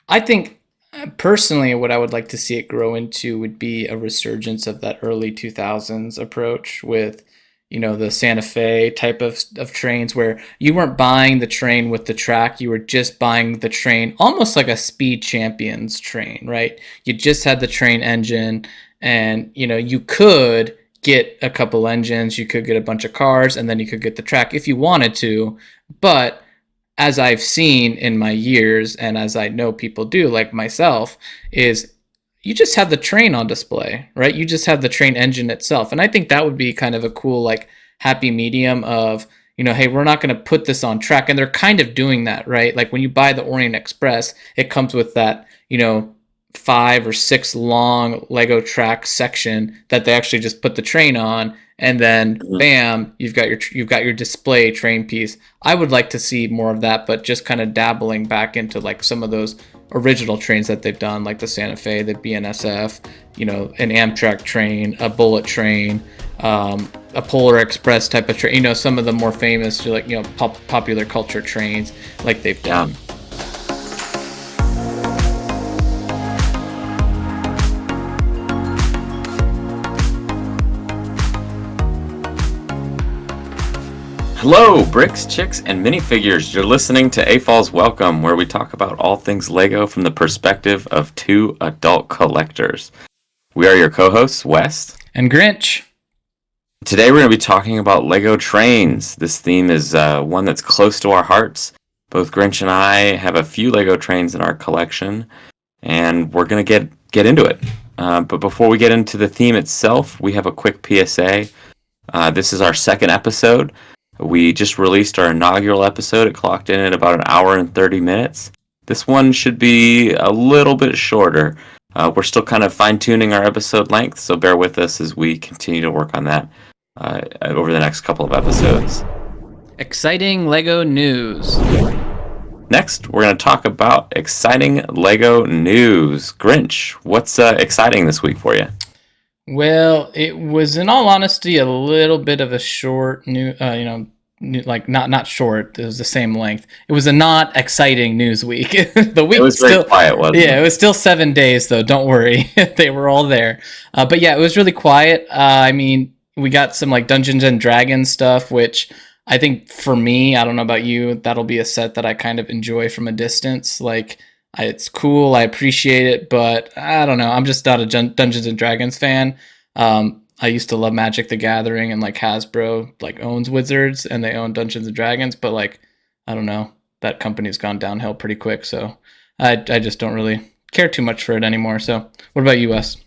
I think personally, what I would like to see it grow into would be a resurgence of that early 2000s approach with, the Santa Fe type of trains where you weren't buying the train with the track, you were just buying the train almost like a Speed Champions train, right? You just had the train engine, and you could get a couple engines, you could get a bunch of cars, and then you could get the track if you wanted to. But as I've seen in my years, and as I know people do, like myself, is you just have the train on display, right? You just have the train engine itself. And I think that would be kind of a cool, like, happy medium of, hey, we're not going to put this on track. And they're kind of doing that, right? Like when you buy the Orient Express, it comes with that, 5 or 6 long Lego track section that they actually just put the train on, and then bam, you've got your display train piece. I would like to see more of that, but just kind of dabbling back into like some of those original trains that they've done, like the Santa Fe, the BNSF, an Amtrak train, a bullet train, a Polar Express type of train. Some of the more famous, like popular culture trains, like they've done. Hello, bricks, chicks, and minifigures. You're listening to AFOLs Welcome, where we talk about all things Lego from the perspective of 2 adult collectors. We are your co-hosts, West and Grinch. Today we're going to be talking about Lego trains. This theme is one that's close to our hearts. Both Grinch and I have a few Lego trains in our collection, and we're going to get into it. But before we get into the theme itself, we have a quick PSA. This is our second episode. We just released our inaugural episode. It clocked in at about an hour and 30 minutes. This one should be a little bit shorter. We're still kind of fine-tuning our episode length, so bear with us as we continue to work on that over the next couple of episodes. Exciting Lego news. Next, we're going to talk about exciting Lego news. Grinch, what's exciting this week for you? Well, it was, in all honesty, a little bit of a short like not short. It was the same length. It was a not exciting news week. The week it was still very quiet, wasn't it? Yeah, it was still 7 days though. Don't worry, they were all there. But yeah, it was really quiet. We got some like Dungeons and Dragons stuff, which I think for me, I don't know about you, that'll be a set that I kind of enjoy from a distance. Like, it's cool, I appreciate it, but I don't know. I'm just not a Dungeons and Dragons fan. I used to love Magic the Gathering, and like Hasbro like owns Wizards and they own Dungeons and Dragons, but like, I don't know, that company's gone downhill pretty quick, so I just don't really care too much for it anymore. So what about you, Wes?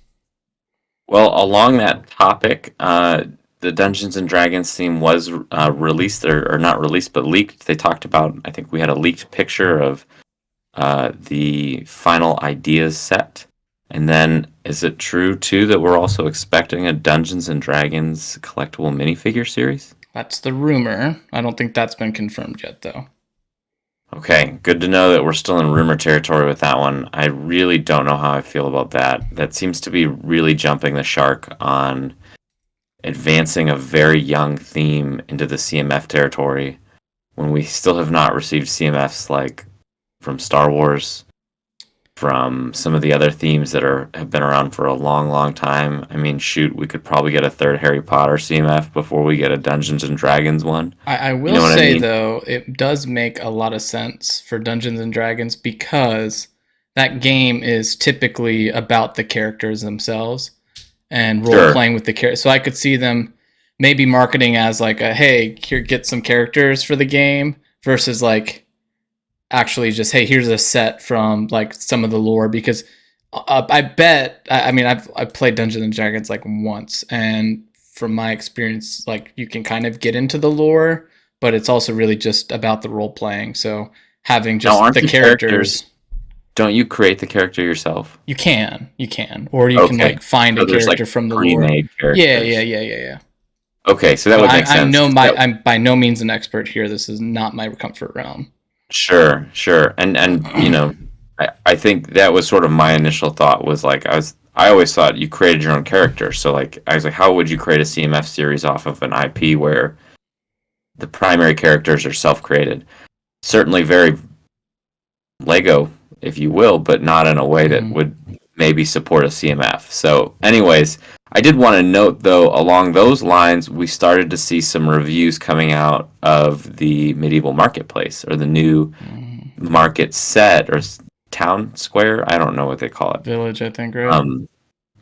Well, along that topic, the Dungeons and Dragons theme was released, or not released, but leaked. They talked about, I think we had a leaked picture of the final ideas set. And then, is it true, too, that we're also expecting a Dungeons & Dragons collectible minifigure series? That's the rumor. I don't think that's been confirmed yet, though. Okay, good to know that we're still in rumor territory with that one. I really don't know how I feel about that. That seems to be really jumping the shark on advancing a very young theme into the CMF territory when we still have not received CMFs like from Star Wars, from some of the other themes that have been around for a long, long time. I mean, shoot, we could probably get a third Harry Potter CMF before we get a Dungeons and Dragons one. I will say, though, it does make a lot of sense for Dungeons and Dragons because that game is typically about the characters themselves and role-playing with the characters. So I could see them maybe marketing as like a, hey, here, get some characters for the game, versus like, actually just, hey, here's a set from like some of the lore, because I bet, I've played Dungeons and Dragons like once, and from my experience, like, you can kind of get into the lore, but it's also really just about the role playing. So having just the characters, don't you create the character yourself? You can, or you can like find a character like from the lore. Yeah. Okay, so that would make sense. I'm by no means an expert here. This is not my comfort realm. Sure. And I think that was sort of my initial thought, was like, I always thought you created your own character. So like, I was like, how would you create a CMF series off of an IP where the primary characters are self-created? Certainly very Lego if you will, but not in a way that Mm-hmm. would maybe support a CMF. So, anyways, I did want to note though, along those lines, we started to see some reviews coming out of the medieval marketplace or the new Mm-hmm. market set or town square. I don't know what they call it. Village, I think, right? Um,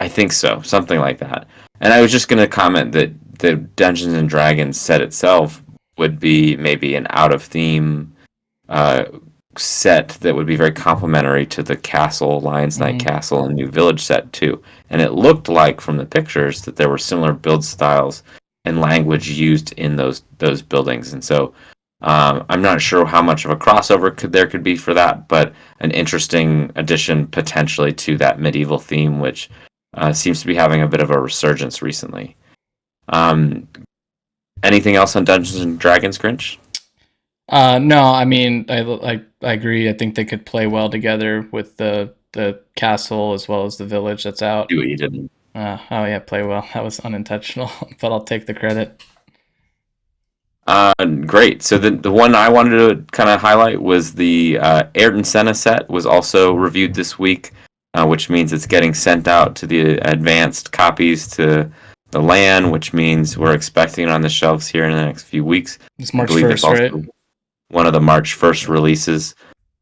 I think so, something like that. And I was just going to comment that the Dungeons and Dragons set itself would be maybe an out of theme uh, set that would be very complementary to the Castle, Lion's Night Mm-hmm. Castle, and New Village set too. And it looked like from the pictures that there were similar build styles and language used in those buildings. And so I'm not sure how much of a crossover there could be for that, but an interesting addition potentially to that medieval theme, which seems to be having a bit of a resurgence recently. Um, anything else on Dungeons and Dragons, Grinch? No, I mean, I agree. I think they could play well together with the castle as well as the village that's out. Do what you did. Oh yeah, play well. That was unintentional, but I'll take the credit. Great. So the one I wanted to kind of highlight was the Ayrton Senna set was also reviewed this week, which means it's getting sent out to the advanced copies to the LAN, which means we're expecting it on the shelves here in the next few weeks. It's I March believe it's 1st, right? also one of the March 1st releases.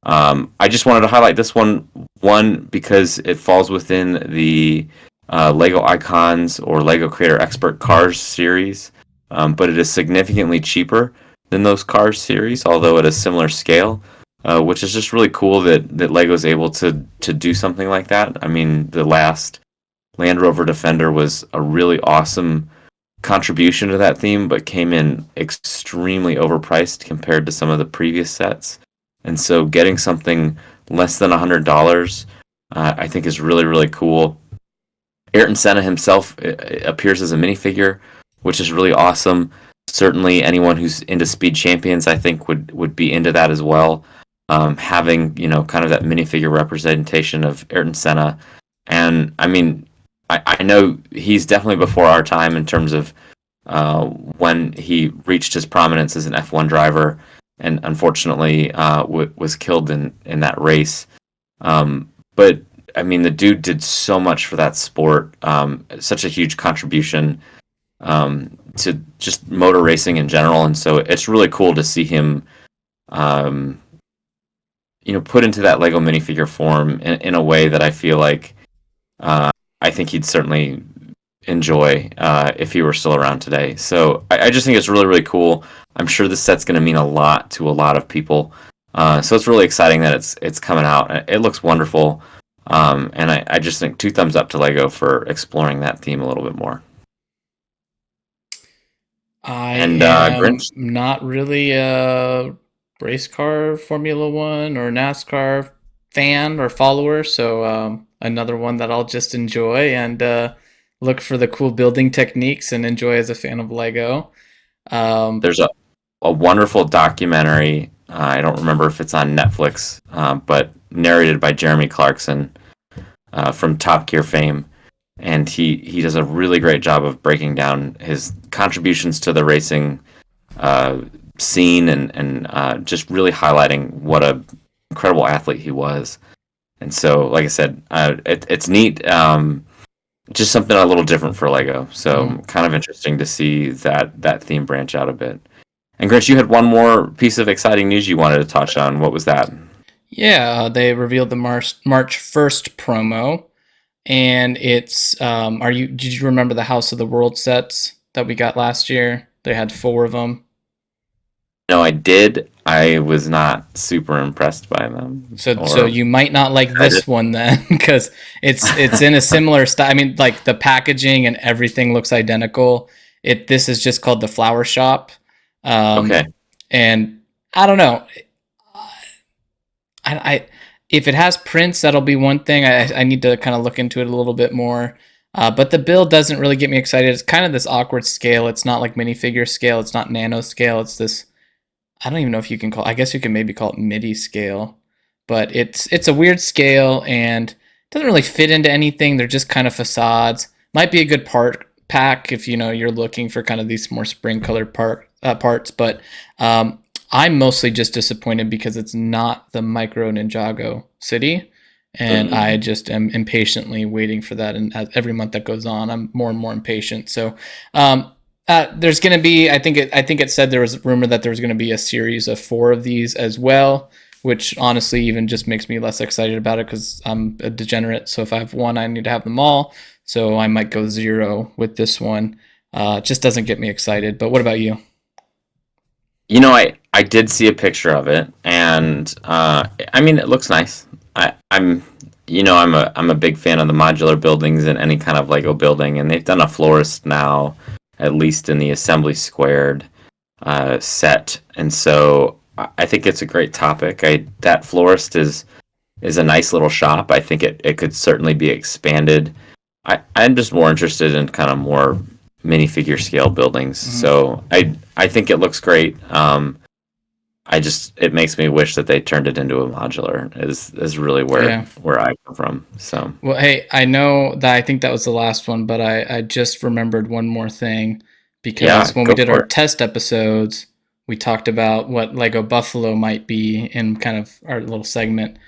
I just wanted to highlight this one because it falls within the Lego Icons or Lego Creator Expert Cars series, but it is significantly cheaper than those Cars series, although at a similar scale, which is just really cool that Lego is able to do something like that. I mean, the last Land Rover Defender was a really awesome contribution to that theme, but came in extremely overpriced compared to some of the previous sets. And so getting something less than $100, I think is really, really cool. Ayrton Senna himself appears as a minifigure, which is really awesome. Certainly, anyone who's into Speed Champions, I think, would be into that as well. Having kind of that minifigure representation of Ayrton Senna, and I mean, I know he's definitely before our time in terms of when he reached his prominence as an F1 driver, and unfortunately was killed in that race. But I mean, the dude did so much for that sport, such a huge contribution to just motor racing in general, and so it's really cool to see him, um, put into that Lego minifigure form in a way that I feel like I think he'd certainly enjoy if he were still around today. So I just think it's really, really cool. I'm sure this set's going to mean a lot to a lot of people. So it's really exciting that it's coming out. It looks wonderful. And I just think 2 thumbs up to Lego for exploring that theme a little bit more. I And am Grinch, not really a race car Formula One or NASCAR fan or follower, so another one that I'll just enjoy and look for the cool building techniques and enjoy as a fan of Lego. Um, there's a wonderful documentary. I don't remember if it's on Netflix, but narrated by Jeremy Clarkson from Top Gear fame, and he does a really great job of breaking down his contributions to the racing uh, scene and just really highlighting what a incredible athlete he was. And so, like I said, it's neat. Just something a little different for Lego. So mhm. kind of interesting to see that theme branch out a bit. And Chris, you had one more piece of exciting news you wanted to touch on. What was that? Yeah, they revealed the March 1st promo, and it's are you did you remember the House of the World sets that we got last year? They had 4 of them. No, I did. I was not super impressed by them. So Or you might not like I just this one then, because it's in a similar style. I mean, like the packaging and everything looks identical. This is just called the Flower Shop, okay. um, and I don't know. I if it has prints, that'll be one thing. I need to kind of look into it a little bit more. But the build doesn't really get me excited. It's kind of this awkward scale. It's not like minifigure scale. It's not nano scale. It's this. I don't even know if you can call. I guess you can maybe call it MIDI scale, but it's a weird scale and it doesn't really fit into anything. They're just kind of facades. Might be a good part pack if you're looking for kind of these more spring colored parts. But I'm mostly just disappointed because it's not the Micro Ninjago city, and I Mm. just am impatiently waiting for that. And every month that goes on, I'm more and more impatient. So, um, there's going to be. I think it said there was a rumor that there was going to be a series of 4 of these as well, which honestly even just makes me less excited about it because I'm a degenerate. So if I have one, I need to have them all. So I might go 0 with this one. It just doesn't get me excited. But what about you? I did see a picture of it, and I mean, it looks nice. I'm a big fan of the modular buildings and any kind of Lego building, and they've done a florist now, at least in the Assembly Squared set, and so I think it's a great topic. That florist is a nice little shop. I think it could certainly be expanded. I'm just more interested in kind of more minifigure scale buildings. Mm-hmm. So I think it looks great. It makes me wish that they turned it into a modular. Is really Yeah. where I come from. So Well, hey, I know that I think that was the last one, but I just remembered one more thing yeah, because when we go did our for it. test episodes, we talked about what Lego Buffalo might be in kind of our little segment.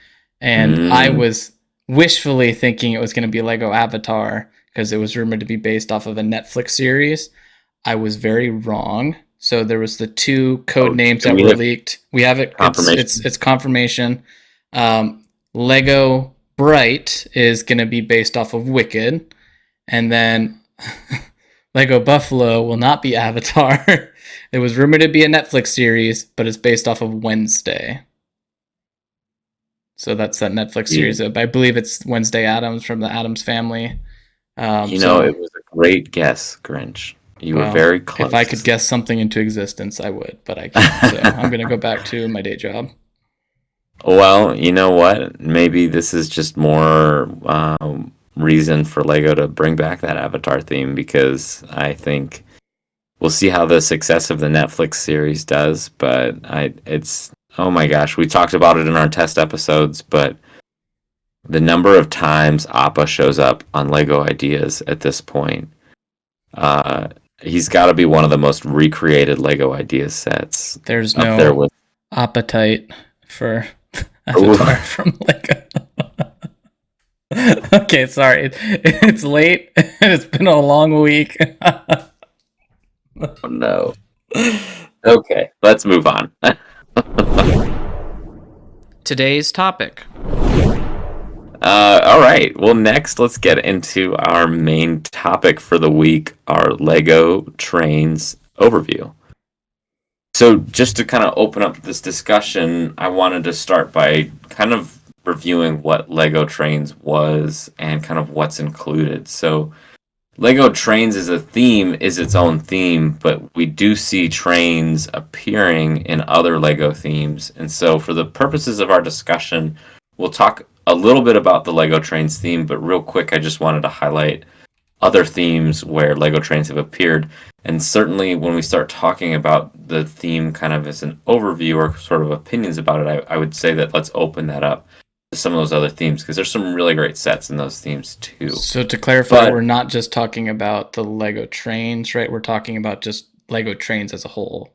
And I Mm. was wishfully thinking it was going to be Lego Avatar because it was rumored to be based off of a Netflix series. I was very wrong. So there was the 2 code Oh, names do that we were have leaked. We have it. It's confirmation? confirmation. Lego Bright is going to be based off of Wicked, and then Lego Buffalo will not be Avatar. It was rumored to be a Netflix series, but it's based off of Wednesday. So that's that Netflix series. You, I believe it's Wednesday Adams from the Adams family. So, it was a great guess, Grinch. You were well, very if I could close. guess something into existence, I would, but I can't. So I'm going to go back to my day job. Well, you know what? Maybe this is just more reason for Lego to bring back that Avatar theme because I think we'll see how the success of the Netflix series does. But it's oh my gosh, we talked about it in our test episodes, but the number of times Appa shows up on Lego Ideas at this point, uh, he's got to be one of the most recreated Lego Ideas sets There's up there no with. appetite for Ooh, Avatar from Lego. Okay, sorry. It's late and it's been a long week. no. Okay, let's move on. Today's topic. All right. Well, next, let's get into our main topic for the week, our Lego Trains overview. So, just to kind of open up this discussion, I wanted to start by kind of reviewing what Lego Trains was and kind of what's included. So, Lego Trains as a theme is its own theme, but we do see trains appearing in other Lego themes. And so, for the purposes of our discussion, we'll talk a little bit about the Lego Trains theme, but real quick, I just wanted to highlight other themes where Lego trains have appeared. And certainly, when we start talking about the theme kind of as an overview or sort of opinions about it, I would say that let's open that up to some of those other themes because there's some really great sets in those themes too. So to clarify, But we're not just talking about the Lego trains, right? We're talking about just Lego trains as a whole,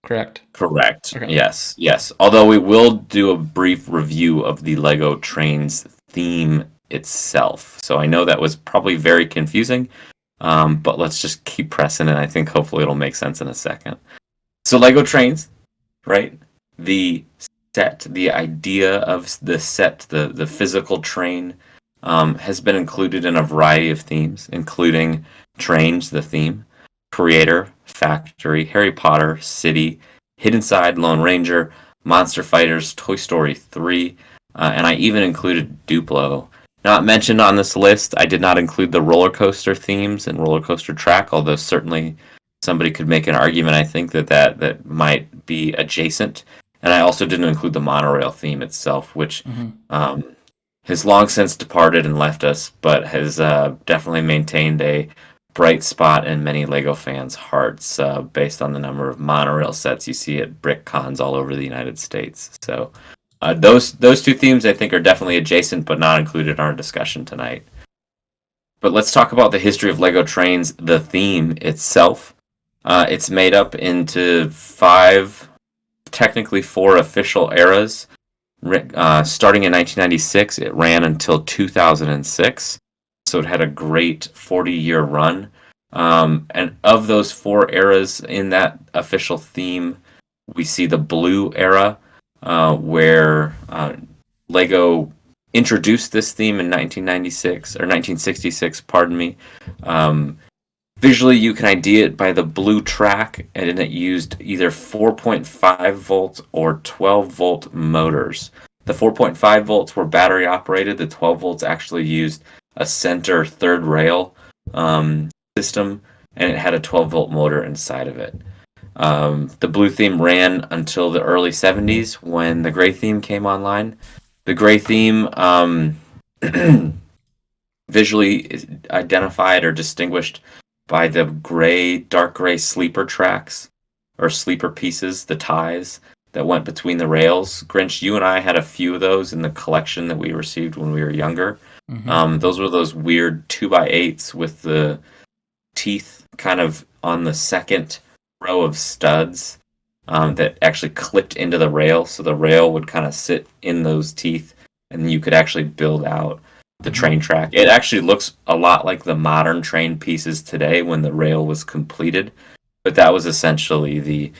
correct? correct. Okay. Yes, yes. Although we will do a brief review of the Lego Trains theme itself. So I know that was probably very confusing, but let's just keep pressing it. I think hopefully it'll make sense in a second. So Lego Trains, right? The set, the idea of the set, the physical train, has been included in a variety of themes, including trains, the theme, creator, factory, Harry Potter, city, Hidden Side, Lone Ranger, Monster Fighters, Toy Story 3, and I even included Duplo. Not mentioned on this list, I did not include the roller coaster themes and roller coaster track, although certainly somebody could make an argument, I think, that might be adjacent. And I also didn't include the monorail theme itself, which Mm-hmm. um, has long since departed and left us, but has definitely maintained a bright spot in many Lego fans' hearts based on the number of monorail sets you see at brick cons all over the United States. So those two themes I think are definitely adjacent but not included in our discussion tonight. But let's talk about the history of Lego Trains, the theme itself. It's made up into 5 technically four official eras. Starting in 1996, it ran until 2006. So it had a great 40-year run. And of those four eras in that official theme, we see the blue era, where Lego introduced this theme in 1996 or 1966, pardon me. Um, Visually, you can ID it by the blue track, and it used either 4.5 volt or 12 volt motors. The 4.5 volts were battery operated. The 12 volts actually used a center third rail system, and it had a 12 volt motor inside of it. The blue theme ran until the early 70s when the gray theme came online. The gray theme visually identified or distinguished by the dark gray sleeper tracks or sleeper pieces, the ties that went between the rails. Grinch, you and I had a few of those in the collection that we received when we were younger. Mm-hmm. Those were those weird 2x8s with the teeth kind of on the second row of studs that actually clipped into the rail, so the rail would kind of sit in those teeth, and you could actually build out the Mm-hmm. train track. It actually looks a lot like the modern train pieces today when the rail was completed, but that was essentially the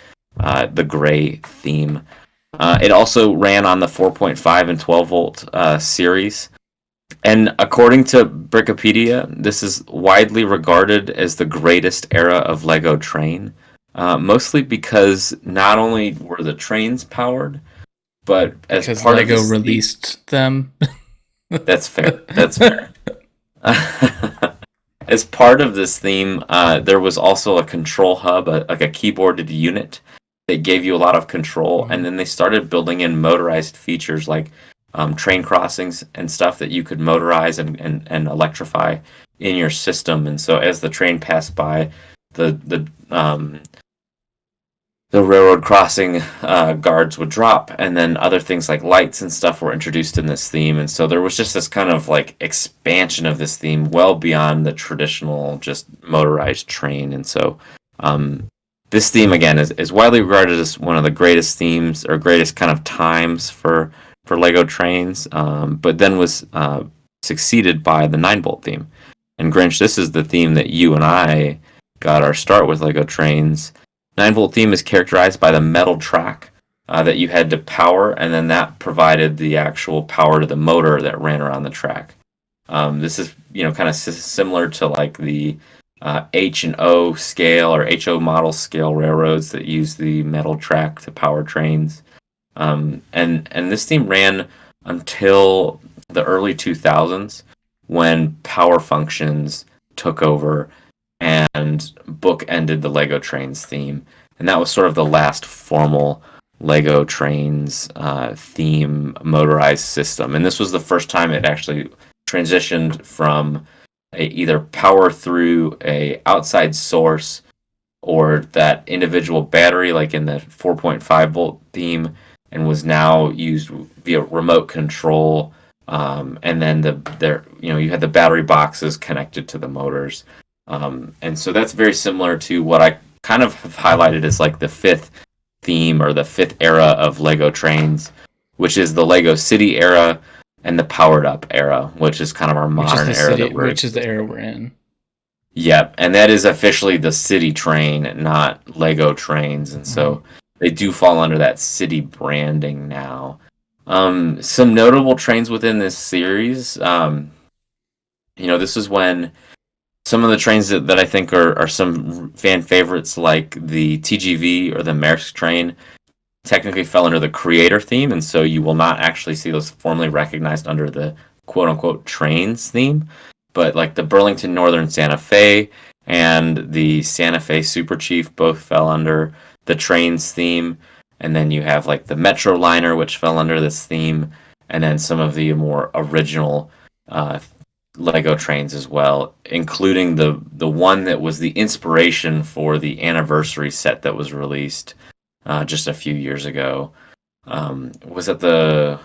gray theme. It also ran on the 4.5 and 12 volt series. And according to Wikipedia, this is widely regarded as the greatest era of Lego Train, mostly because not only were the trains powered, but as Because part of Lego this, released them. that's fair. That's fair. As part of this theme, there was also a control hub, like a keyboarded unit that gave you a lot of control. Mm-hmm. And then they started building in motorized features like train crossings and stuff that you could motorize and electrify in your system. And so as the train passed by, the railroad crossing guards would drop, and then other things like lights and stuff were introduced in this theme. And so there was just this kind of like expansion of this theme well beyond the traditional just motorized train. And so this theme again is widely regarded as one of the greatest themes or greatest kind of times for Lego trains, but then was succeeded by the 9 volt theme. And Grinch, this is the theme that you and I got our start with Lego trains. 9 volt theme is characterized by the metal track that you had to power, and then that provided the actual power to the motor that ran around the track. This is kind of similar to like the H and O scale or HO model scale railroads that use the metal track to power trains. And this theme ran until the early 2000s when Power Functions took over and bookended the Lego Trains theme. And that was sort of the last formal Lego Trains theme motorized system. And this was the first time it actually transitioned from either power through a outside source or that individual battery, like in the 4.5 volt theme, and was now used via remote control. And then you had the battery boxes connected to the motors. And so that's very similar to what I kind of have highlighted as like the fifth theme or the fifth era of Lego Trains, which is the Lego City era and the Powered Up era, which is kind of our Which is modern the era city, that we're. which is the era we're in. Yep, and that is officially the City Train, not Lego Trains, and so they do fall under that city branding now. Some notable trains within this series. This is when some of the trains that I think are some fan favorites, like the TGV or the Maersk train, technically fell under the creator theme, and so you will not actually see those formally recognized under the quote unquote trains theme. But like the Burlington Northern Santa Fe and the Santa Fe Super Chief both fell under the trains theme. And then you have like the Metro Liner, which fell under this theme, and then some of the more original Lego trains as well, including the one that was the inspiration for the anniversary set that was released just a few years ago. Was it the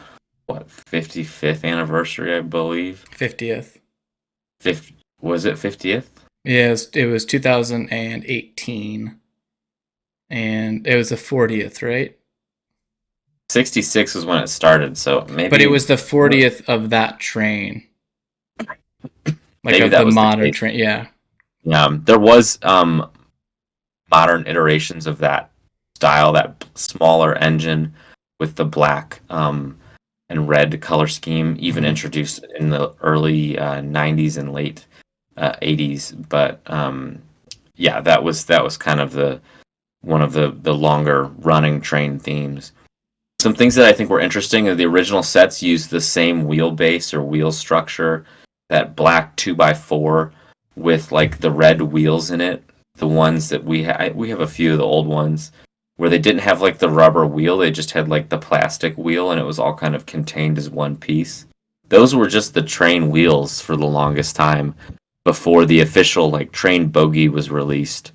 55th anniversary, I believe? 50th. Was it 50th? Yes, it was 2018. And it was the 40th, right? '66 was when it started, so But it maybe was the 40th of that train, like maybe of that the was the modern case. train. Yeah. There was modern iterations of that style, that smaller engine with the black and red color scheme, even Mhm. introduced in the early '90s and late '80s. But yeah, that was kind of the one of the longer running train themes. Some things that I think were interesting are the original sets used the same wheelbase or wheel structure, that black 2x4 with like the red wheels in it. The ones that we have a few of the old ones where they didn't have like the rubber wheel, they just had like the plastic wheel and it was all kind of contained as one piece. Those were just the train wheels for the longest time before the official like train bogie was released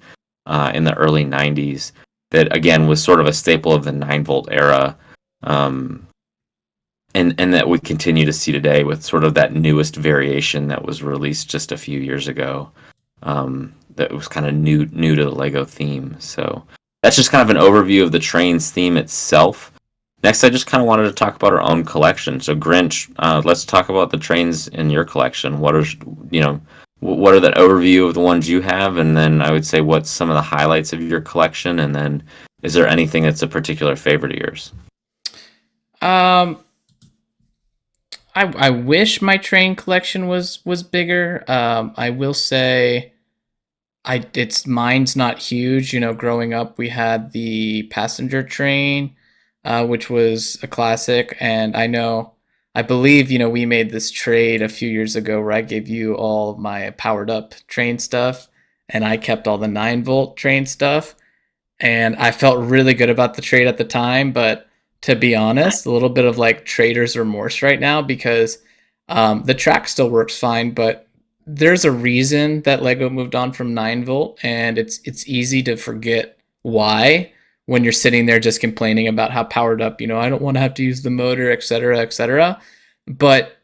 in the early '90s. That again was sort of a staple of the 9-volt era, um, and that we continue to see today with sort of that newest variation that was released just a few years ago. That was kind of new to the Lego theme. So that's just kind of an overview of the trains theme itself. Next, I just kind of wanted to talk about our own collection. So Grinch, let's talk about the trains in your collection. You know, what are that overview of the ones you have, and then I would say what's some of the highlights of your collection, and then is there anything that's a particular favorite of yours? Um, I wish my train collection was bigger. I will say it's mine's not huge. You know, growing up, we had the passenger train, which was a classic, and I believe, we made this trade a few years ago where I gave you all of my powered up train stuff, and I kept all the 9-volt train stuff. And I felt really good about the trade at the time, but to be honest, a little bit of like trader's remorse right now because the track still works fine, but there's a reason that Lego moved on from 9-volt, and it's easy to forget why when you're sitting there just complaining about how powered up, I don't want to have to use the motor, etc., etc. But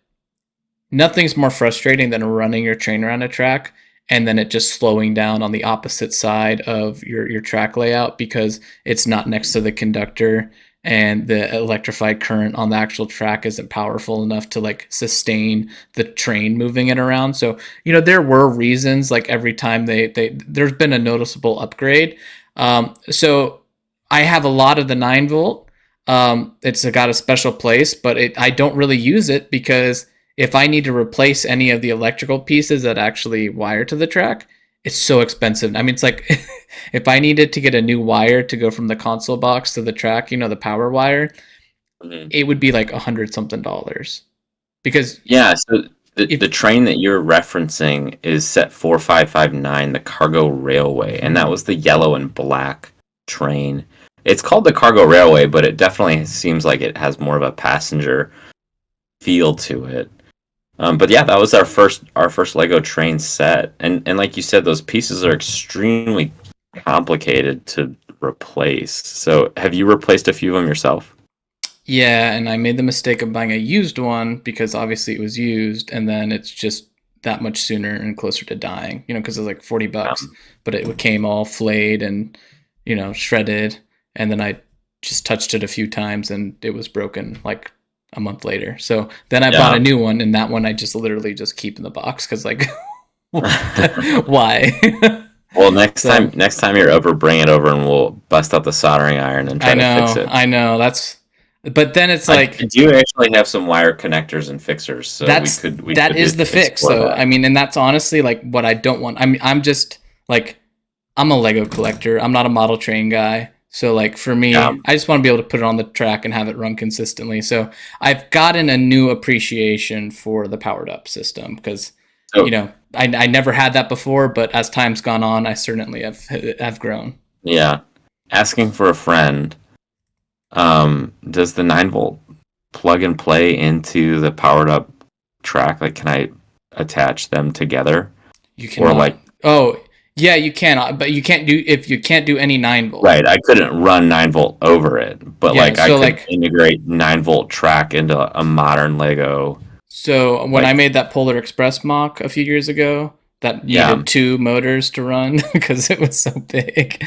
nothing's more frustrating than running your train around a track and then it just slowing down on the opposite side of your track layout because it's not next to the conductor and the electrified current on the actual track isn't powerful enough to like sustain the train moving it around. So, there were reasons like every time there's been a noticeable upgrade. So I have a lot of the 9-volt. It's got a special place, but I don't really use it because if I need to replace any of the electrical pieces that actually wire to the track, it's so expensive. I mean, it's like if I needed to get a new wire to go from the console box to the track, the power wire, Mhm. it would be like $100 something. Because Yeah, so the if train that you're referencing is set 4559, the Cargo Railway, and that Mhm. was the yellow and black train. It's called the Cargo Railway, but it definitely seems like it has more of a passenger feel to it. But yeah, that was our first Lego train set, and like you said, those pieces are extremely complicated to replace. So have you replaced a few of them yourself? Yeah, and I made the mistake of buying a used one because obviously it was used, and then it's just that much sooner and closer to dying, because it was like $40, Um, but it came all flayed and, shredded. And then I just touched it a few times and it was broken like a month later. So then I bought yeah. a new one, and that one I just literally just keep in the box because, like, why? Well, next So time, next time you're over, bring it over, and we'll bust out the soldering iron and try I to fix know, it. I know. But then it's I like, do actually have some wire connectors and fixers, so we that's could we that could is the fix explore though. that. I mean, and that's honestly like what I don't want. I mean, I'm just like, I'm a Lego collector. I'm not a model train guy. So like for Yeah. me, I just want to be able to put it on the track and have it run consistently. So I've gotten a new appreciation for the powered up system because, So I never had that before, but as time's gone on, I certainly have grown. yeah, asking for a friend. Does the 9-volt plug and play into the powered up track? Like, can I attach them together, You or cannot. like, Oh, yeah, you can, but you can't do any 9-volt. right? I couldn't run 9-volt over it, but Yeah, like I so could like integrate 9-volt track into a modern Lego. So when Like, I made that Polar Express mock a few years ago, that yeah, needed two motors to run because it was so big.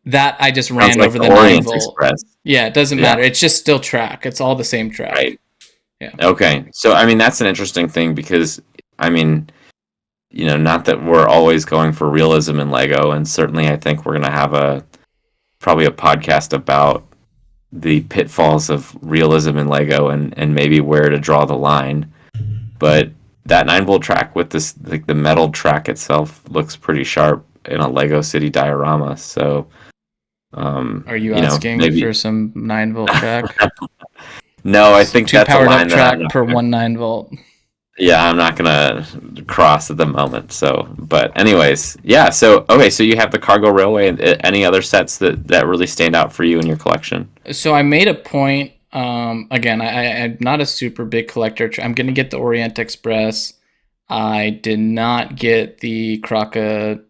That I just Sounds ran like over the the 9 Orient volt. Express. Yeah, it doesn't Yeah, matter. It's just still track. It's all the same track. right. Yeah. Okay. So, I mean, that's an interesting thing because, I mean, not that we're always going for realism in Lego, and certainly I think we're going to have probably a podcast about the pitfalls of realism in Lego and maybe where to draw the line. But that 9-volt track with this, like the metal track itself, looks pretty sharp in a Lego City diorama. So, Are you asking maybe. for some 9 volt track? No, I think Two that's a powered up line that I'm track not per gonna, one 9 volt. yeah, I'm not gonna cross at the moment. So, but anyways, yeah. So, okay, so you have the Cargo Railway, and any other sets that really stand out for you in your collection? So I made a point. Again, I'm not a super big collector. I'm going to get the Orient Express. I did not get the Crocodilia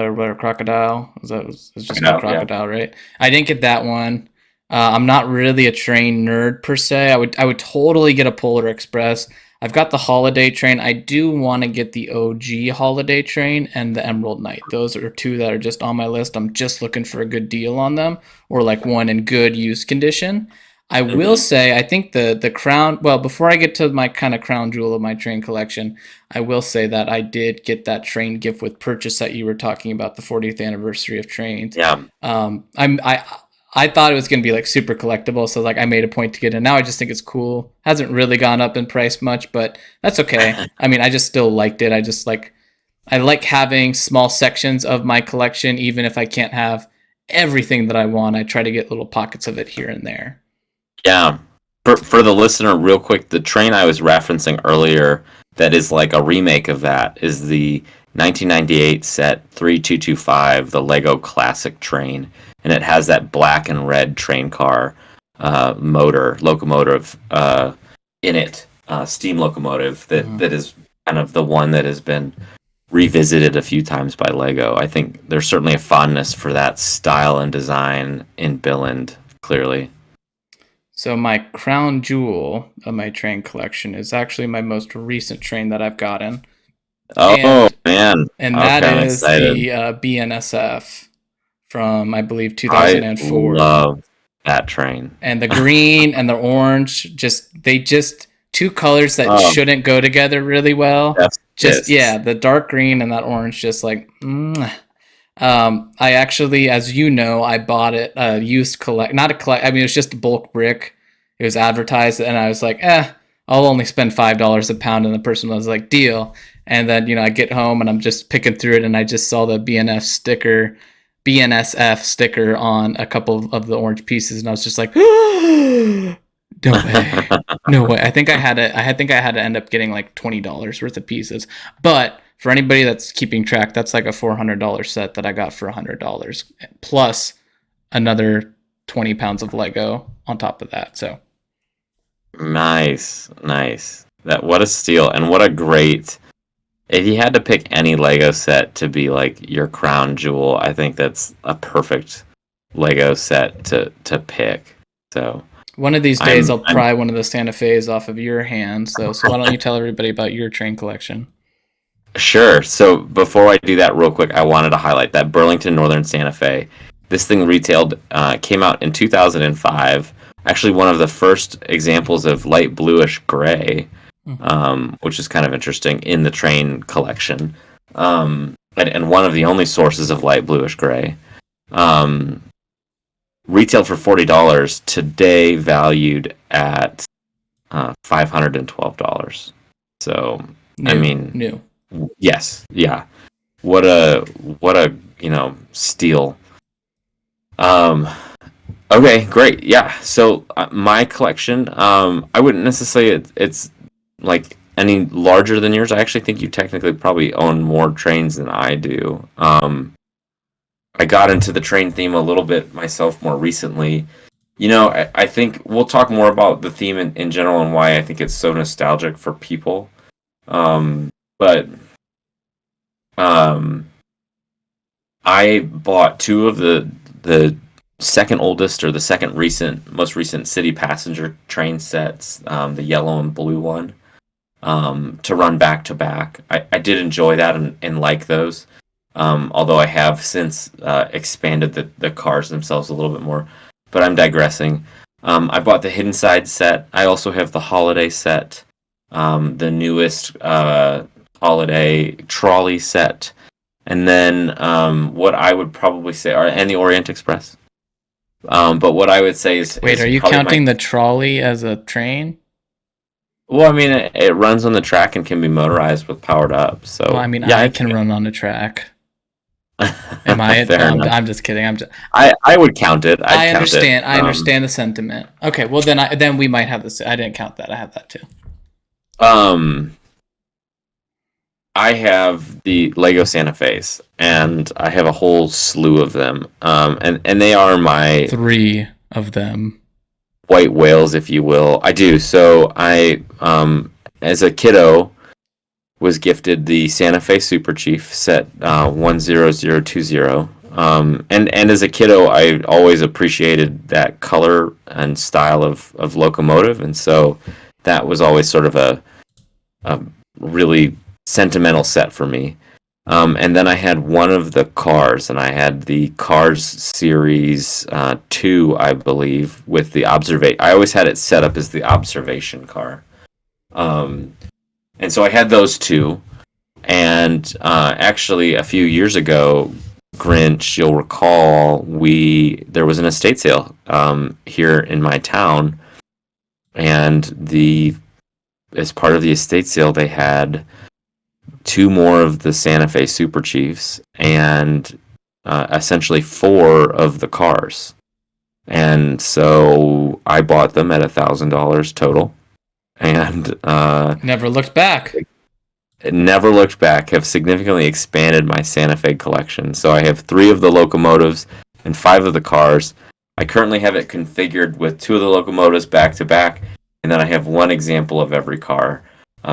or whatever, Crocodile. It's just called Yeah. Crocodile, right? I didn't get that one. I'm not really a train nerd per se. I would totally get a Polar Express. I've got the Holiday Train. I do want to get the OG Holiday Train and the Emerald Knight. Those are two that are just on my list. I'm just looking for a good deal on them, or like one in good use condition. I will Hmm. say, I think the crown. Well, before I get to my kind of crown jewel of my train collection, I will say that I did get that train gift with purchase that you were talking about, the 40th anniversary of trains. Yeah. I thought it was going to be like super collectible, so like I made a point to get it. Now I just think it's cool. Hasn't really gone up in price much, but that's okay. I mean, I just still liked it. I like having small sections of my collection, even if I can't have everything that I want. I try to get little pockets of it here and there. Yeah. For the listener, real quick, the train I was referencing earlier that is like a remake of that is the 1998 set 3225, the Lego Classic train, and it has that black and red train car locomotive in it, steam locomotive Mhm. that is kind of the one that has been revisited a few times by Lego. I think there's certainly a fondness for that style and design in Billund, clearly. So my crown jewel of my train collection is actually my most recent train that I've gotten, Oh and man. that Okay, I'm is excited. the BNSF from I believe I 2004. love that train. And the green and the orange, just two colors that Oh, shouldn't go together really well. that's Just yeah, this. the dark green and that orange, just like. I actually, as you know, I bought it used collect, not a collect. I mean, it was just a bulk brick. It was advertised, and I was like, I'll only spend $5 a pound. And the person was like, deal. And then I get home and I'm just picking through it, and I just saw the BNSF sticker on a couple of the orange pieces, and I was just like, no way, no way. I think I had to end up getting like $20 worth of pieces. But for anybody that's keeping track, that's like a $400 set that I got for $100 plus another 20 pounds of Lego on top of that. So Nice, nice. That what a steal and what a great. If you had to pick any Lego set to be like your crown jewel, I think that's a perfect Lego set to pick. So one of these days, I'm I'll I'm pry one of the Santa Fe's off of your hands, though. So why don't you tell everybody about your train collection? Sure. So before I do that, real quick, I wanted to highlight that Burlington Northern Santa Fe. This thing retailed, came out in 2005. Actually, one of the first examples of light bluish gray, which is kind of interesting in the train collection, and one of the only sources of light bluish gray. Um, Retailed for $40. Today, valued at $512. So, I New, mean, new. yes, yeah. What a steal. Um, okay, great. Yeah. So my collection, I wouldn't necessarily it's like any larger than yours. I actually think you technically probably own more trains than I do. I got into the train theme a little bit myself more recently. I think we'll talk more about the theme in general and why I think it's so nostalgic for people. But um, I bought two of the second oldest or the second most recent city passenger train sets, the yellow and blue one, to run back to back. I did enjoy that and like those. Although I have since expanded the cars themselves a little bit more. But I'm digressing. I bought the Hidden Side set. I also have the Holiday set, the newest Holiday trolley set, and then what I would probably say are and the Orient Express. But what I would say Wait, is are you probably my counting the trolley as a train? well, I mean, it runs on the track and can be motorized with powered up. Well, I So mean, yeah, I can run on a track. Am I? fair enough. I'm just kidding. I'm just. I would count it. I'd I count it. understand. I understand the sentiment. Okay, well then we might have this. I didn't count that. I have that too. Um, I have the Lego Santa Fe's, and I have a whole slew of them. And they are my 3 of them. white whales, if you will. I do. So as a kiddo, was gifted the Santa Fe Super Chief set 10020. And as a kiddo, I always appreciated that color and style of locomotive, and so that was always sort of a really sentimental set for me. And then I had one of the cars, and I had the Cars Series 2, I believe, with the observation. I always had it set up as the observation car. Um, and so I had those two. And actually, a few years ago, Grinch, you'll recall, there was an estate sale here in my town, and the as part of the estate sale, they had two more of the Santa Fe Super Chiefs and essentially four of the cars. And so I bought them at $1,000 total, and Never looked back. never looked back. Have significantly expanded my Santa Fe collection. So I have three of the locomotives and five of the cars. I currently have it configured with two of the locomotives back to back, and then I have one example of every car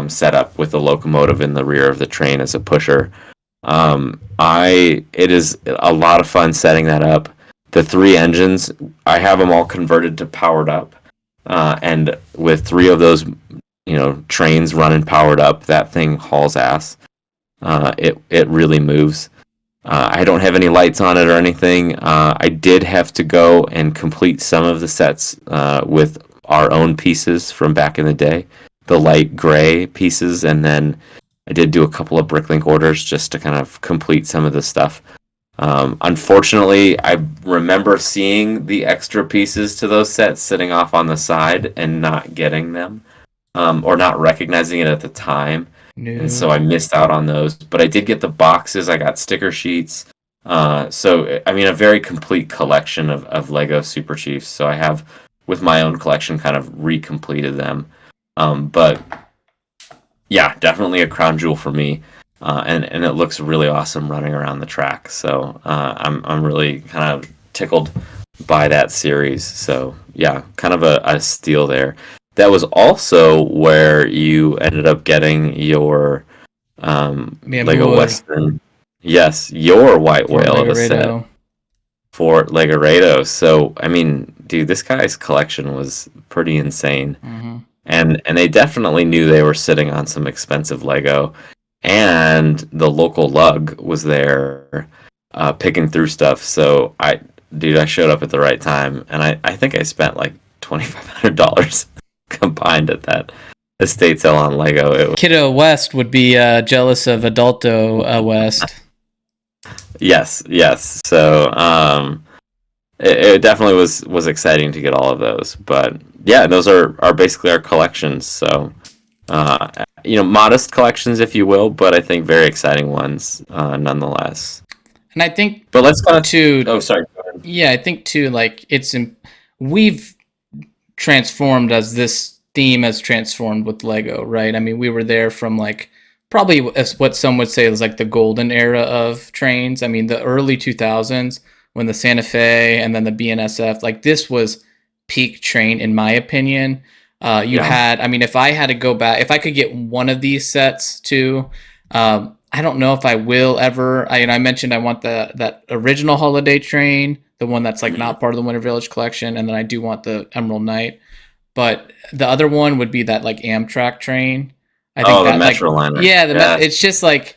set up with the locomotive in the rear of the train as a pusher. It is a lot of fun setting that up. The three engines, I have them all converted to powered up, and with three of those, trains running powered up, that thing hauls ass. It really moves. I don't have any lights on it or anything. I did have to go and complete some of the sets with our own pieces from back in the day, the light gray pieces, and then I did do a couple of Bricklink orders just to kind of complete some of the stuff. Unfortunately, I remember seeing the extra pieces to those sets sitting off on the side and not getting them, or not recognizing it at the time. And so No. I missed out on those. But I did get the boxes. I got sticker sheets. So, I mean, a very complete collection of Lego Super Chiefs. So I have, with my own collection, kind of recompleted them. But yeah, definitely a crown jewel for me. And it looks really awesome running around the track. So I'm really kind of tickled by that series. So yeah, kind of a steal there. That was also where you ended up getting your Mi Lego amor, Western. Yes, your white Fort whale of a set Legoredo. for Legoredo. So I mean, dude, this guy's collection was pretty insane. Mm-hmm. And they definitely knew they were sitting on some expensive Lego, and the local lug was there picking through stuff. So I showed up at the right time, and I think I spent like $2,500 combined at that estate sale on Lego. Kiddo West would be jealous of Adulto West. Yes. So it definitely was exciting to get all of those. But yeah, those are basically our collections. So modest collections, if you will, but I think very exciting ones nonetheless. And I think But let's kind of. too. Oh, sorry. Yeah, I think too. Like we've transformed as this theme has transformed with Lego, right? I mean, we were there from like probably as what some would say is like the golden era of trains. I mean, the early 2000s when the Santa Fe and then the BNSF, like this was peak train in my opinion. You Yeah. had, I mean, if I had to go back, if I could get one of these sets too, I don't know if I will ever. I mentioned I want that original holiday train, the one that's like Mhm. not part of the Winter Village collection, and then I do want the Emerald Knight. But the other one would be that like Amtrak train. I think Oh, the that like Metro liner. yeah, Yes. it's just like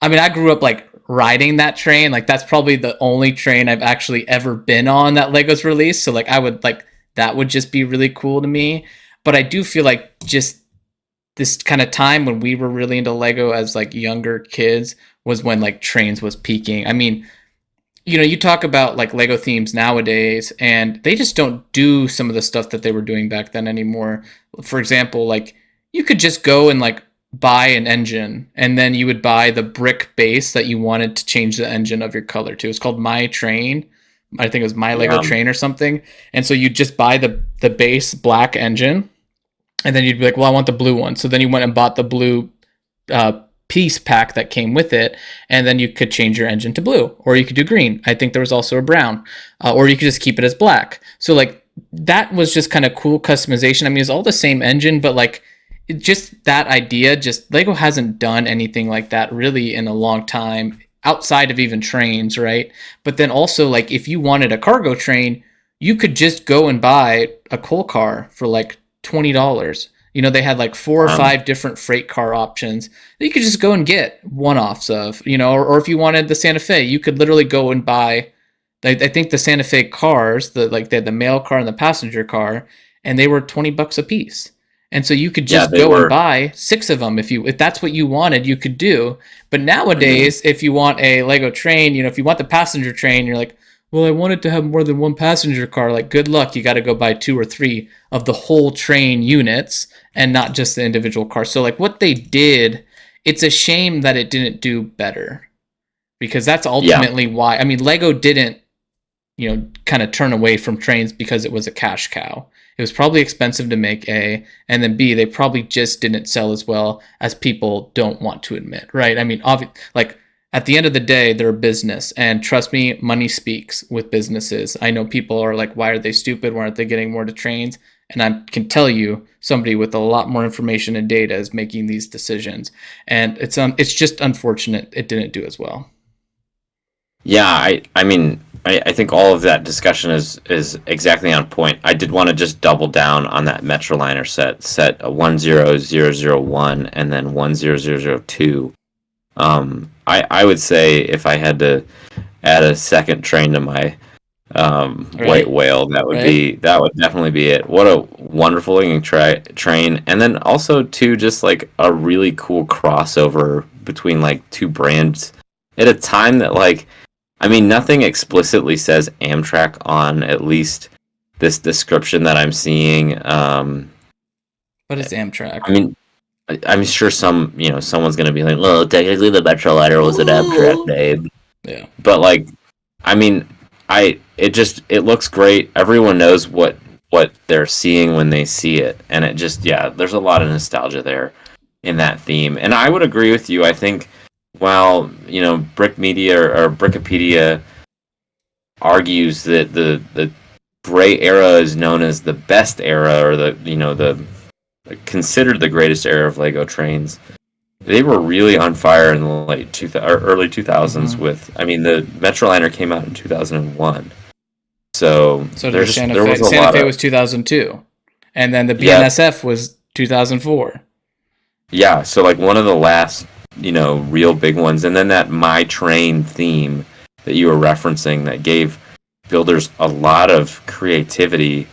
I mean I grew up like riding that train. Like that's probably the only train I've actually ever been on that Lego's released. So like I would like that would just be really cool to me. But I do feel like just this kind of time when we were really into Lego as like younger kids was when like trains was peaking. I mean, you talk about like Lego themes nowadays, and they just don't do some of the stuff that they were doing back then anymore. For example, like you could just go and like buy an engine, and then you would buy the brick base that you wanted to change the engine of your color to. It's called My Train. I think it was My Lego Yeah. Train or something. And so you just buy the base black engine, and then you'd be like, well, I want the blue one. So then you went and bought the blue uh, piece pack that came with it, and then you could change your engine to blue, or you could do green. I think there was also a brown, or you could just keep it as black. So like that was just kind of cool customization. I mean, it's all the same engine, but like just that idea, just Lego hasn't done anything like that really in a long time outside of even trains, right? But then also like if you wanted a cargo train, you could just go and buy a coal car for like $20. They had like four or Um, five different freight car options that you could just go and get one-offs of, or if you wanted the Santa Fe, you could literally go and buy. I think the Santa Fe cars, they had the mail car and the passenger car, and they were $20 a piece. And so you could yeah, just they go and were. buy six of them if that's what you wanted, you could do. But Mhm. nowadays, if you want a Lego train, if you want the passenger train, you're like, well, I want it to have more than one passenger car. Like, good luck. You got to go buy two or three of the whole train units and not just the individual car. So, like, what they did, it's a shame that it didn't do better because that's Yeah, ultimately why. I mean, Lego didn't kind of turn away from trains because it was a cash cow. It was probably expensive to make, A, and then B, they probably just didn't sell as well as people don't want to admit, right? I mean, like at the end of the day, they're a business, and trust me, money speaks with businesses. I know people are like, why are they stupid? Why aren't they getting more to trains? And I can tell you, somebody with a lot more information and data is making these decisions, and it's just unfortunate it didn't do as well. yeah. I think all of that discussion is exactly on point. I did want to just double down on that Metroliner set 10001 and then 10002. I would say if I had to add a second train to my white Right? whale, Right? that would definitely be it. What a wonderful looking train, and then also too just like a really cool crossover between like two brands at a time that like nothing explicitly says Amtrak on at least this description that I'm seeing. But it's Amtrak. I mean, I'm sure someone's gonna be like, well, technically the Metroliner was an Amtrak name, Yeah. but like, I mean, it looks great. Everyone knows what they're seeing when they see it, and it just yeah, there's a lot of nostalgia there in that theme, and I would agree with you. I think while Brick Media or Brickopedia argues that the gray era is known as the best era or the considered the greatest era of Lego trains. They were really on fire in the late 2000 or early 2000s Mm-hmm. with the Metroliner came out in 2001. So So did the Santa there Fe. was a Santa lot Fe of was 2002, and then the yeah, BNSF was 2004. yeah, so like one of the last, real big ones, and then that My Train theme that you were referencing that gave builders a lot of creativity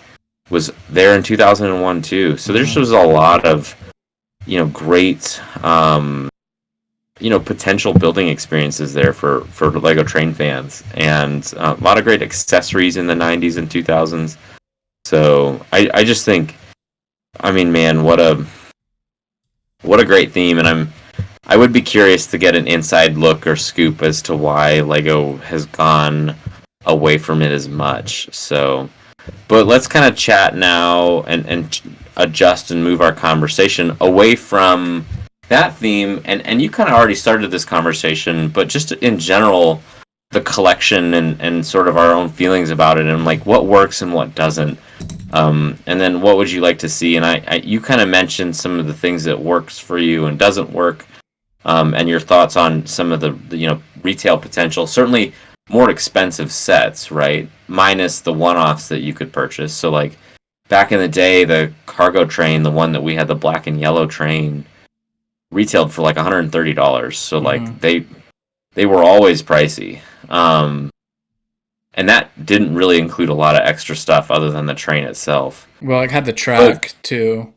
was there in 2001 too. So there just Mm-hmm. was a lot of, great, potential building experiences there for Lego Train fans, and a lot of great accessories in the 90s and 2000s. So I just think, man, what a great theme, and I would be curious to get an inside look or scoop as to why Lego has gone away from it as much. So, but let's kind of chat now and adjust and move our conversation away from that theme. And you kind of already started this conversation, but just in general, the collection and sort of our own feelings about it and like what works and what doesn't. And then what would you like to see? And you kind of mentioned some of the things that works for you and doesn't work, and your thoughts on some of the retail potential. Certainly more expensive sets, right? Minus the one-offs that you could purchase. So like back in the day, the cargo train, the one that we had, the black and yellow train, retailed for like $130. So Mm-hmm. like they were always pricey. And that didn't really include a lot of extra stuff other than the train itself. Well, it had the But track too.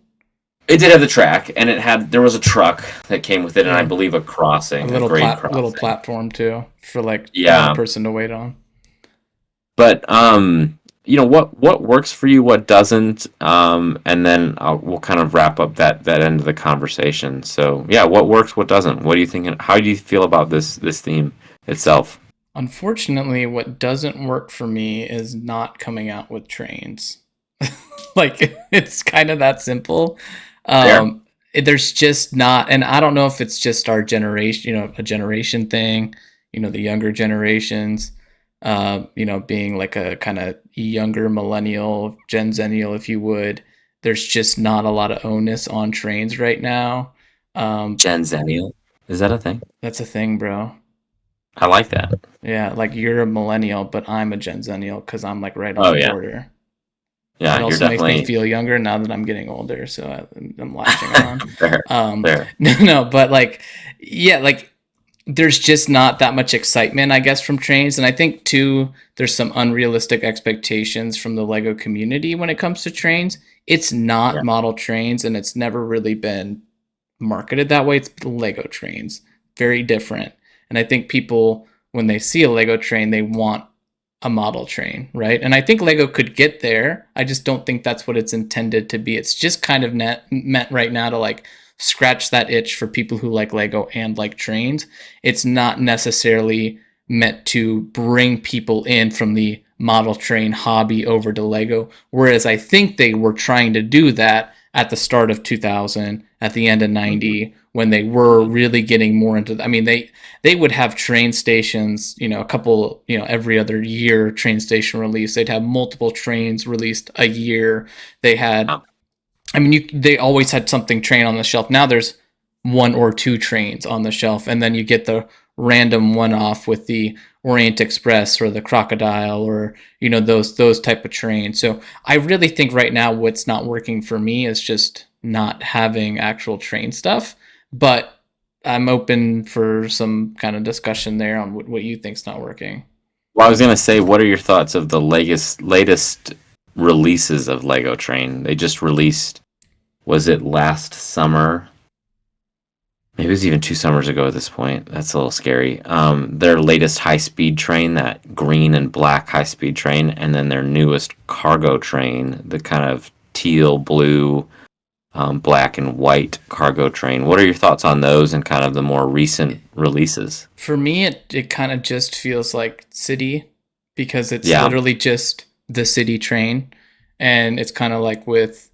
it did have the track, and there was a truck that came with it, and I Yeah. believe a A crossing, a little grade little crossing. platform too for like one Yeah, person to wait on. but what works for you, what doesn't, and then we'll kind of wrap up that end of the conversation. So yeah, what works, what doesn't? What do you think? How do you feel about this theme itself? Unfortunately, what doesn't work for me is not coming out with trains. Like it's kind of that simple. There, There's just not, and I don't know if it's just our generation, a generation thing, the younger generations, being like a kind of younger millennial, Gen Zennial, if you would. There's just not a lot of onus on trains right now. Um, Gen Zennial, is that a thing? that's a thing, bro. I like that. Yeah, like you're a millennial, but I'm a Gen Zennial because I'm like right on Oh the yeah, border. It yeah, you're also makes me definitely feel younger now that I'm getting older, so I'm latching on. there. There. No, but like, yeah, like there's just not that much excitement, I guess, from trains, and I think too there's some unrealistic expectations from the Lego community when it comes to trains. It's not Yeah. model trains, and it's never really been marketed that way. It's Lego trains, very different. And I think people, when they see a Lego train, they want a model train, right? And I think Lego could get there. I just don't think that's what it's intended to be. It's just kind of meant right now to like scratch that itch for people who like Lego and like trains. It's not necessarily meant to bring people in from the model train hobby over to Lego. Whereas I think they were trying to do that at the start of 2000, at the end of Mhm. 90, when they were really getting more into. I mean, they would have train stations, a couple, every other year train station release. They'd have multiple trains released a year. They had, Yeah. I mean, they always had something train on the shelf. Now there's one or two trains on the shelf, and then you get the random one off with the Orient Express or the Crocodile or those type of trains. So I really think right now what's not working for me is just not having actual train stuff. But I'm open for some kind of discussion there on what you think's not working. Well, I was gonna say, what are your thoughts of the latest releases of Lego Train? They just released, was it last summer? Maybe it was even 2 summers ago at this point. That's a little scary. Their latest high speed train, that green and black high speed train, and then their newest cargo train, the kind of teal blue, black and white cargo train. What are your thoughts on those and kind of the more recent releases? For me, it kind of just feels like city because it's Yeah, literally just the city train. And it's kind of like with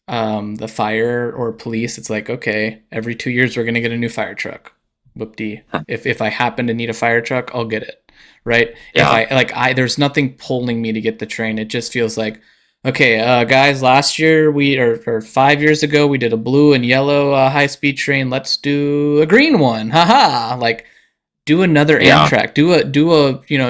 the fire or police, it's like, okay, every 2 years we're going to get a new fire truck. Whoop-dee. If I happen to need a fire truck, I'll get it. Right? If yeah, there's nothing pulling me to get the train. It just feels like, okay, guys, last year or 5 years ago, we did a blue and yellow high speed train. Let's do a green one. Haha. Like, do another yeah. Amtrak,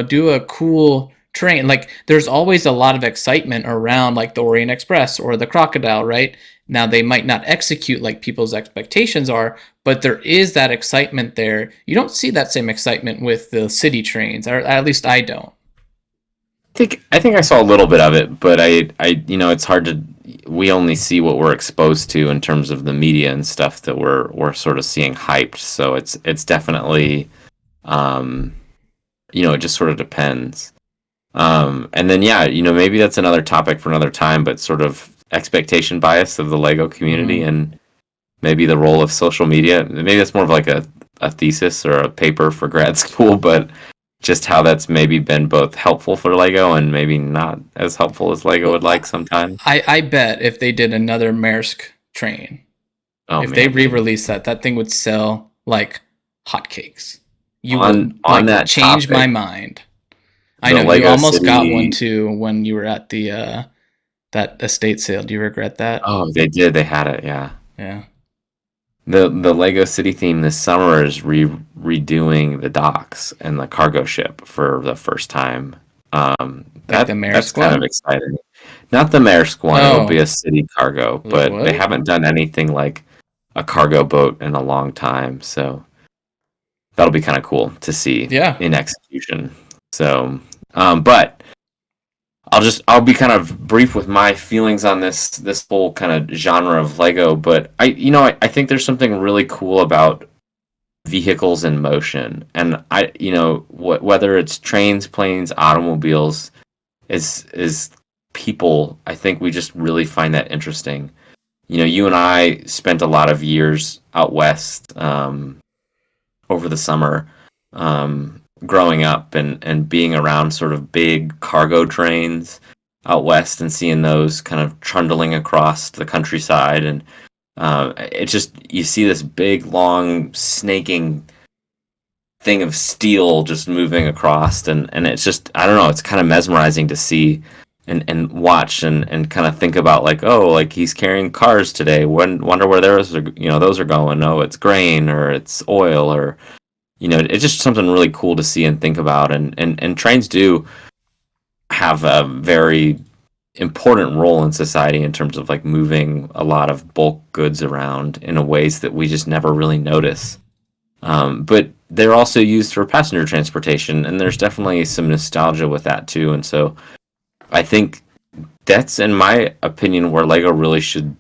do a cool train. Like there's always a lot of excitement around like the Orient Express or the Crocodile, right? Now they might not execute like people's expectations are, but there is that excitement there. You don't see that same excitement with the city trains, or at least I don't. I think I saw a little bit of it, but it's hard to. We only see what we're exposed to in terms of the media and stuff that we're sort of seeing hyped. So it's definitely, um, it just sort of depends. And then yeah, maybe that's another topic for another time, but sort of expectation bias of the Lego community Mm-hmm. and maybe the role of social media. Maybe that's more of like a thesis or a paper for grad school, but just how that's maybe been both helpful for Lego and maybe not as helpful as Lego Well, would like sometimes. I bet if they did another Maersk train, Oh if they man, dude. re-release that thing would sell like hotcakes. You On would on like that change my topic, mind. I the know you Lego almost got one City. too when you were at the that estate sale. Do you regret that? Oh, they did. They had it. Yeah. Yeah. The Lego City theme this summer is redoing the docks and the cargo ship for the first time. Like the That's Maersk kind of one? exciting. Not the Maersk one. It'll be Oh, a city cargo, like but they what? haven't done anything like a cargo boat in a long time. So that'll be kind of cool to see Yeah. in execution. So, but I'll be kind of brief with my feelings on this whole kind of genre of Lego. But I think there's something really cool about vehicles in motion, and whether it's trains, planes, automobiles, is people. I think we just really find that interesting. You and I spent a lot of years out west, over the summer, growing up and being around sort of big cargo trains out west and seeing those kind of trundling across the countryside. And it just, you see this big, long, snaking thing of steel just moving across. And it's just, I don't know, it's kind of mesmerizing to see and watch and kind of think about, like, oh, like he's carrying cars today. Wonder where those are going. Oh, it's grain or it's oil, or it's just something really cool to see and think about. And trains do have a very important role in society in terms of like moving a lot of bulk goods around in a ways that we just never really notice. But they're also used for passenger transportation, and there's definitely some nostalgia with that too. And so I think that's, in my opinion, where Lego really should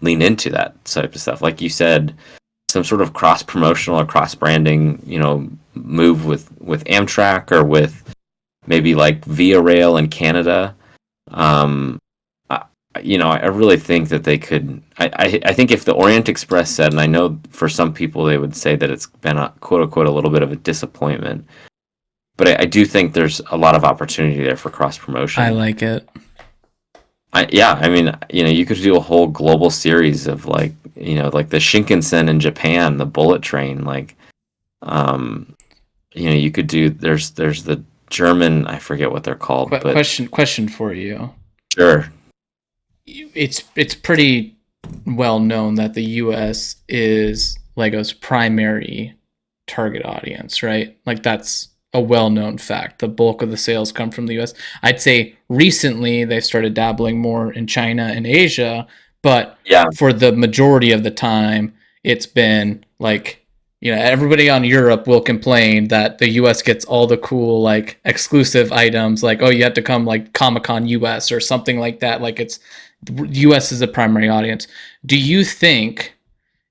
lean into that type of stuff. Like you said, some sort of cross promotional or cross branding, move with Amtrak, or with maybe like Via Rail in Canada. I really think that they could. I think if the Orient Express said, and I know for some people they would say that it's been a quote unquote a little bit of a disappointment, but I do think there's a lot of opportunity there for cross I promotion. like it. Yeah, I mean, you could do a whole global series of like the Shinkansen in Japan, the bullet train, like, you could do. There's the German, I forget what they're called, but Question for you. sure, It's pretty well known that the US is Lego's primary target audience, right? Like that's a well-known fact. The bulk of the sales come from the US. I'd say recently they started dabbling more in China and Asia, but yeah, for the majority of the time it's been like, everybody on Europe will complain that the US gets all the cool like exclusive items, like, oh, you have to come like Comic-Con US or something like that. Like it's US is the primary audience. Do you think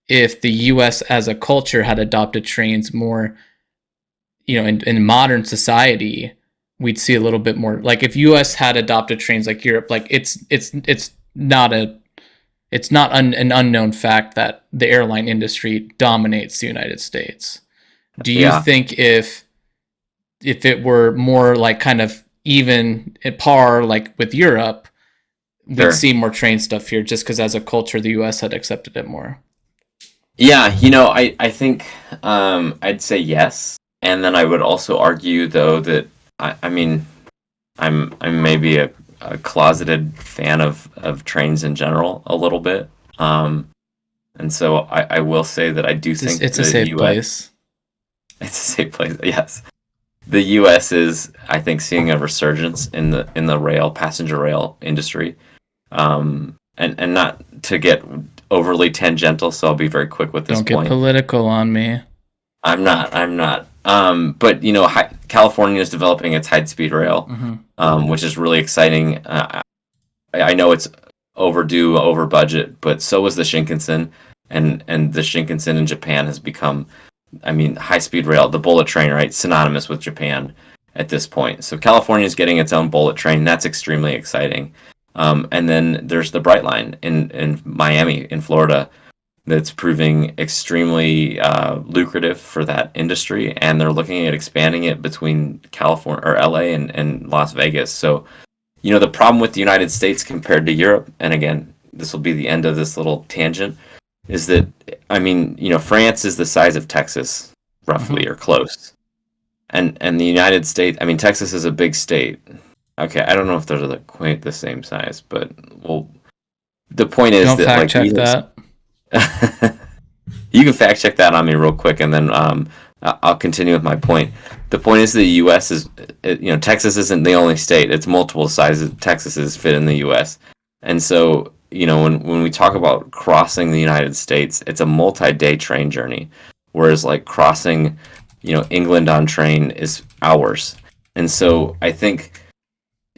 if the US as a culture had adopted trains more, in modern society, we'd see a little bit more. Like if US had adopted trains like Europe, like it's not an unknown fact that the airline industry dominates the United States. Do you yeah, think if it were more like kind of even at par like with Europe, we'd sure. see more train stuff here just because as a culture the US had accepted it more? Yeah, I think, I'd say yes, and then I would also argue though that I mean, I'm maybe a closeted fan of trains in general a little bit, and so I will say that I do think It's a the safe U.S. place. It's a safe place. Yes, the U.S. is, I think, seeing a resurgence in the rail passenger rail industry, and not to get overly tangential, so I'll be very quick with this Don't get point. political on me. I'm not. I'm not. But California is developing its high-speed rail, Mm-hmm. which is really exciting. I know it's overdue, over budget, but so is the Shinkansen, and the Shinkansen in Japan has become, I mean, high-speed rail, the bullet train, right, synonymous with Japan at this point. So California is getting its own bullet train. That's extremely exciting. And then there's the Brightline in Miami, in Florida, that's proving extremely lucrative for that industry, and they're looking at expanding it between California or LA and Las Vegas. So, the problem with the United States compared to Europe, and again, this will be the end of this little tangent, is that, I mean, France is the size of Texas, roughly, Mm-hmm. or close. And the United States, I mean, Texas is a big state. Okay, I don't know if they're like quite the same size, but, well, the point is Don't that, fact like, check that. you can fact check that on me real quick, and then I'll continue with my point. The point is the U.S. is, Texas isn't the only state. It's multiple sizes. Texases fit in the U.S. And so, when we talk about crossing the United States, it's a multi-day train journey. Whereas, like, crossing England on train is hours. And so I think,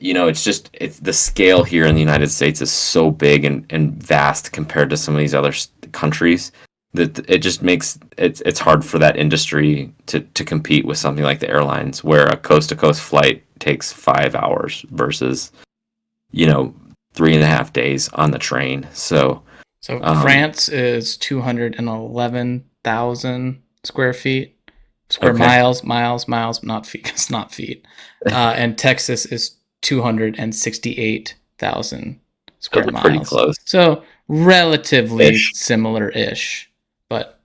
it's the scale here in the United States is so big and vast compared to some of these other countries that it just makes it's hard for that industry to compete with something like the airlines, where a coast to coast flight takes 5 hours versus, 3.5 days on the train. So Um, France is 211,000 square feet, square okay, miles, not feet. It's not feet. And Texas is 268,000 so square they're pretty miles. close So relatively ish. similar-ish, but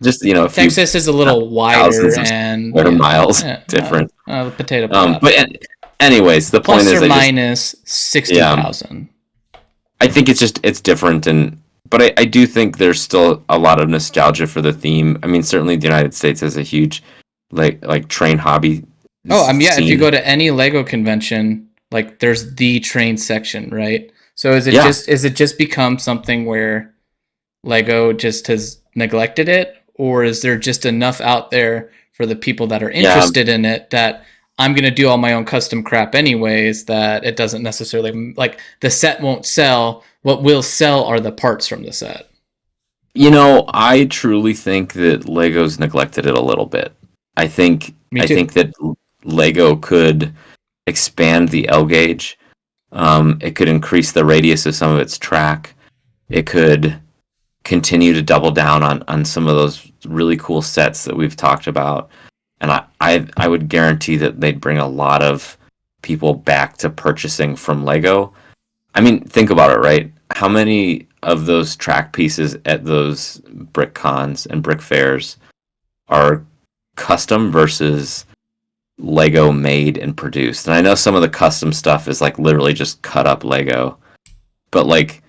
Just a few Texas is a little wider thousands of and square miles yeah, different. potato Um, potato. but anyways, the point Plus is, or minus yeah, 60,000. I think it's different, but I do think there's still a lot of nostalgia for the theme. I mean, certainly the United States has a huge like train hobby Oh, I mean, yeah, if you scene. go to any Lego convention, like there's the train section, right? So Yeah, is it just become something where Lego just has neglected it, or is there just enough out there for the people that are yeah, interested in it that I'm going to do all my own custom crap anyways, that it doesn't necessarily like the set won't sell. What will sell are the parts from the set. I truly think that Lego's neglected it a little bit. I think Me I too. think that Lego could expand the L gauge. It could increase the radius of some of its track. It could continue to double down on some of those really cool sets that we've talked about. And I would guarantee that they'd bring a lot of people back to purchasing from Lego. I mean, think about it, right? How many of those track pieces at those brick cons and brick fairs are custom versus Lego made and produced? And I know some of the custom stuff is like literally just cut up Lego, but like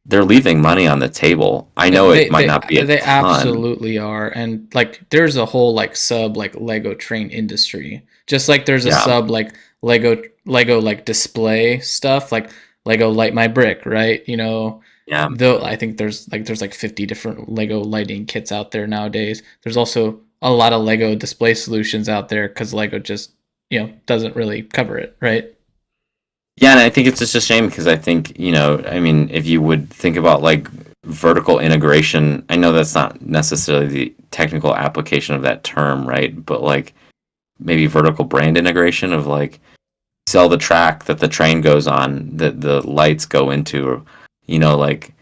they're leaving money on the table. I know it They might they not be a they ton. absolutely are, and like there's a whole like sub like Lego train industry, just like there's a Yeah, sub like Lego like display stuff, like Lego Light My Brick, right? yeah. Though I think there's like 50 different Lego lighting kits out there nowadays. There's also a lot of Lego display solutions out there because Lego just doesn't really cover it, right? Yeah, and I think it's just a shame because I think, I mean, if you would think about like vertical integration, I know that's not necessarily the technical application of that term, right? But like maybe vertical brand integration of like sell the track that the train goes on, that the lights go into, like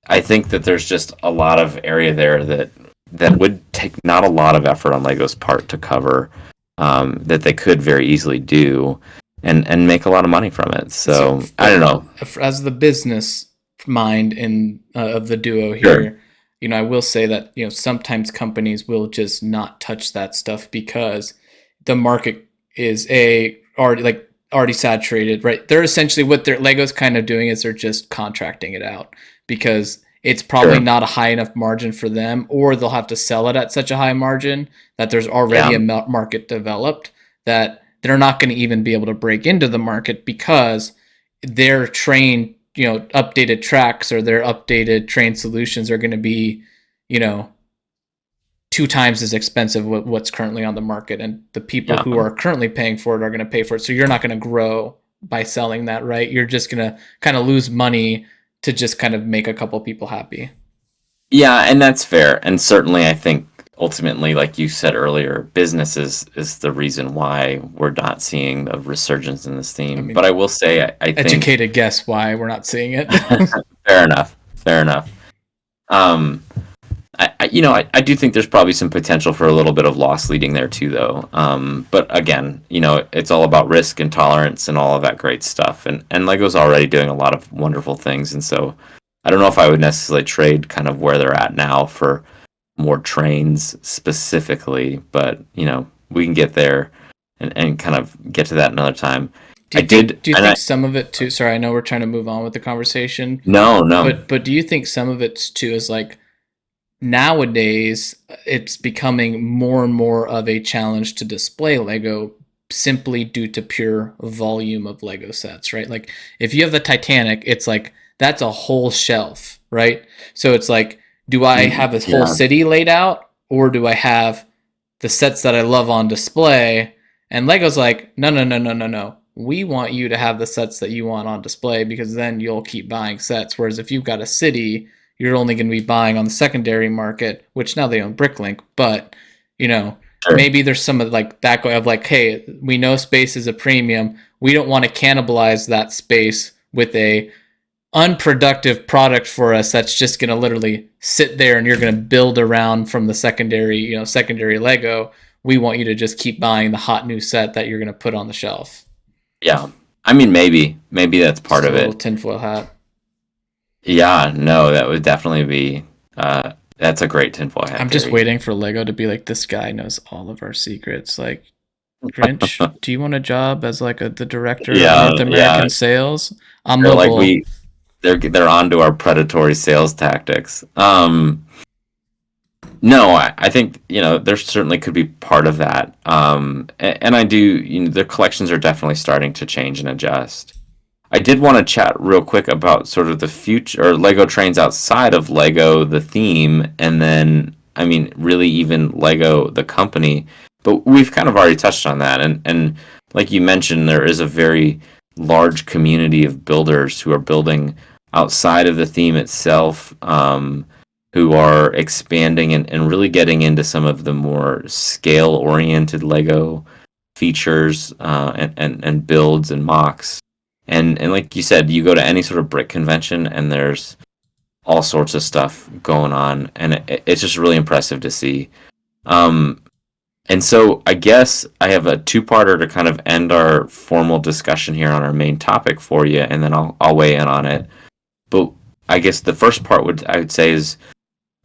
I think that there's just a lot of area there that would take not a lot of effort on Lego's part to cover, that they could very easily do and make a lot of money from it. So, So I don't know. as the business mind in of the duo Sure, here, I will say that sometimes companies will just not touch that stuff because the market is already saturated, right? They're essentially what their Lego's kind of doing is they're just contracting it out because it's probably sure, not a high enough margin for them, or they'll have to sell it at such a high margin that there's yeah, already a market developed that they're not going to even be able to break into the market because their train, updated tracks or their updated train solutions are going to be, you know, 2 times as expensive what's currently on the market, and the people yeah. who are currently paying for it are going to pay for it. So you're not going to grow by selling that, right? You're just going to kind of lose money to just kind of make a couple people happy. Yeah, and that's fair. And certainly I think ultimately, like you said earlier, business is the reason why we're not seeing a resurgence in this I theme. But mean, I will say I think educated guess why we're not seeing it. fair enough. Fair enough. Um I do think there's probably some potential for a little bit of loss leading there too, though. But again, it's all about risk and tolerance and all of that great stuff. And Lego's already doing a lot of wonderful things, and so I don't know if I would necessarily trade kind of where they're at now for more trains specifically, but we can get there and kind of get to that another time. do I you did, think do you and think some of it too, sorry, I know we're trying to move on with the conversation, no, but do you think some of it too is like nowadays it's becoming more and more of a challenge to display Lego simply due to pure volume of Lego sets, right? Like if you have the Titanic, it's like that's a whole shelf, right? So it's like, do I have a whole yeah, city laid out, or do I have the sets that I love on display. And Lego's like, no, no, no, no, no, no. We want you to have the sets that you want on display because then you'll keep buying sets. Whereas if you've got a city, you're only going to be buying on the secondary market, which now they own Bricklink, but you know, Sure. maybe there's some of like that of like, hey, we know space is a premium. We don't want to cannibalize that space with a unproductive product for us that's just going to literally sit there and you're going to build around from the secondary, secondary Lego. We want you to just keep buying the hot new set that you're going to put on the shelf. Yeah. I mean, maybe that's part Just a of little it. tinfoil hat. Yeah, no, that would definitely be. That's a great tinfoil hat I'm just theory. waiting for Lego to be like, this guy knows all of our secrets. Like, Grinch, do you want a job as like the director of Yeah, North yeah. American sales? I'm They're like mobile. they're onto our predatory sales tactics. No, I think there certainly could be part of that. And I do. Their collections are definitely starting to change and adjust. I did want to chat real quick about sort of the future or Lego trains outside of Lego the theme, and then I mean really even Lego the company. But we've kind of already touched on that, and like you mentioned, there is a very large community of builders who are building outside of the theme itself, who are expanding and really getting into some of the more scale oriented Lego features and builds and mocks. And like you said, you go to any sort of brick convention and there's all sorts of stuff going on, and it's just really impressive to see. Um, and so I guess I have a two-parter to kind of end our formal discussion here on our main topic for you, and then I'll weigh in on it. But I guess the first part I would say is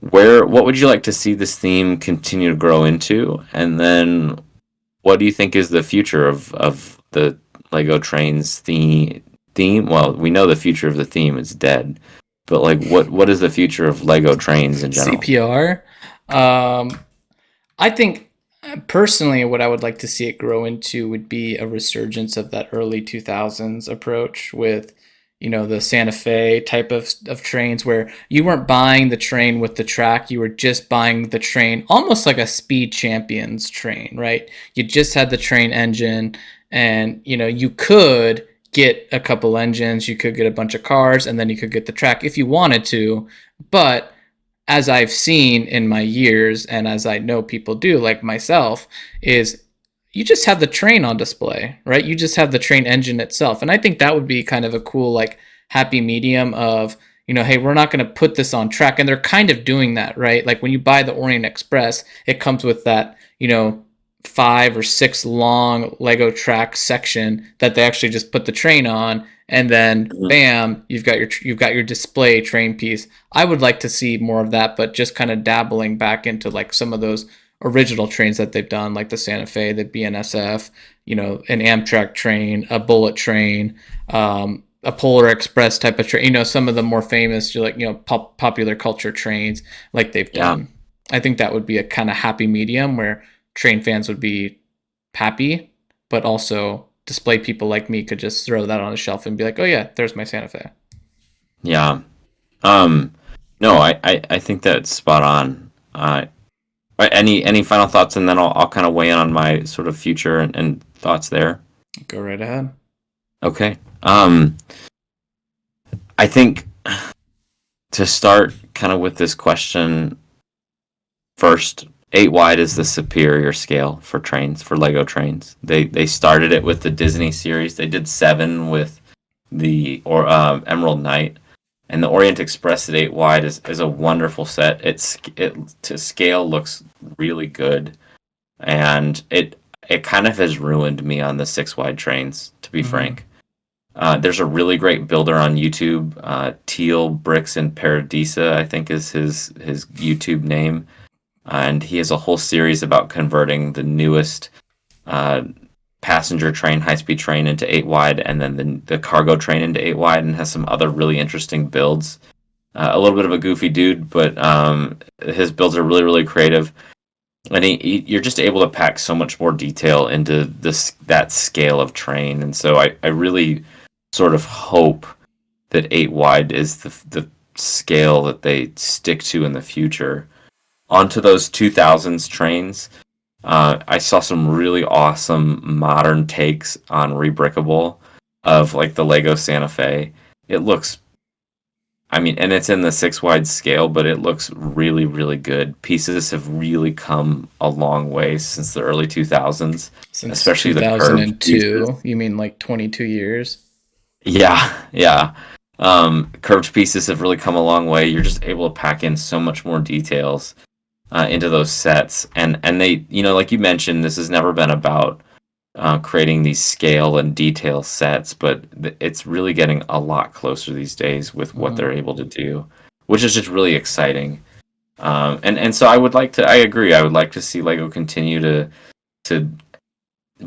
what would you like to see this theme continue to grow into, and then what do you think is the future of the Lego Trains theme? Well, we know the future of the theme is dead, but like, what is the future of Lego Trains in general? CPR. Um, I think personally, what I would like to see it grow into would be a resurgence of that early 2000s approach with, the Santa Fe type of trains where you weren't buying the train with the track, you were just buying the train almost like a Speed Champions train, right? You just had the train engine, and you could get a couple engines, you could get a bunch of cars, and then you could get the track if you wanted to. But as I've seen in my years, and as I know people do, like myself, is you just have the train on display, right? You just have the train engine itself. And I think that would be kind of a cool, like, happy medium of, hey, we're not going to put this on track. And they're kind of doing that, right? Like when you buy the Orient Express, it comes with that, 5 or 6 long Lego track section that they actually just put the train on, and then Mhm. bam, you've got your display train piece. I would like to see more of that, but just kind of dabbling back into like some of those original trains that they've done, like the Santa Fe, the BNSF, an Amtrak train, a bullet train, a Polar Express type of train. Some of the more famous, like popular culture trains, like they've Yeah, done. I think that would be a kind of happy medium where train fans would be happy, but also display people like me could just throw that on a shelf and be like, oh yeah, there's my Santa Fe. yeah. Um, no, I think that's spot on. Any final thoughts, and then I'll kind of weigh in on my sort of future and thoughts there. Go right ahead. Okay. I think to start kind of with this question first, 8 wide is the superior scale for trains, for Lego trains. They started it with the Disney series. They did 7 with the or Emerald Knight, and the Orient Express at 8 wide is a wonderful set. It to scale looks really good, and it kind of has ruined me on the 6 wide trains, to be Mm-hmm. frank. There's a really great builder on YouTube, Teal Bricks and Paradisa, I think is his YouTube name, and he has a whole series about converting the newest uh, passenger train, high speed train into 8 wide, and then the cargo train into 8 wide, and has some other really interesting builds. A little bit of a goofy dude, but his builds are really creative, and you're just able to pack so much more detail into that scale of train, and so I really sort of hope that 8 wide is the scale that they stick to in the future. Onto those 2000s trains. I saw some really awesome modern takes on Rebrickable of like the Lego Santa Fe. It looks, I mean, and it's in the 6 wide scale, but it looks really, really good. Pieces have really come a long way since the early 2000s, Since especially the curved pieces. 2002, you mean like 22 years? Yeah, yeah. Curved pieces have really come a long way. You're just able to pack in so much more details into those sets, and they, like you mentioned, this has never been about creating these scale and detail sets, but it's really getting a lot closer these days with what Mm-hmm. they're able to do, which is just really exciting. And so I agree. I would like to see Lego continue to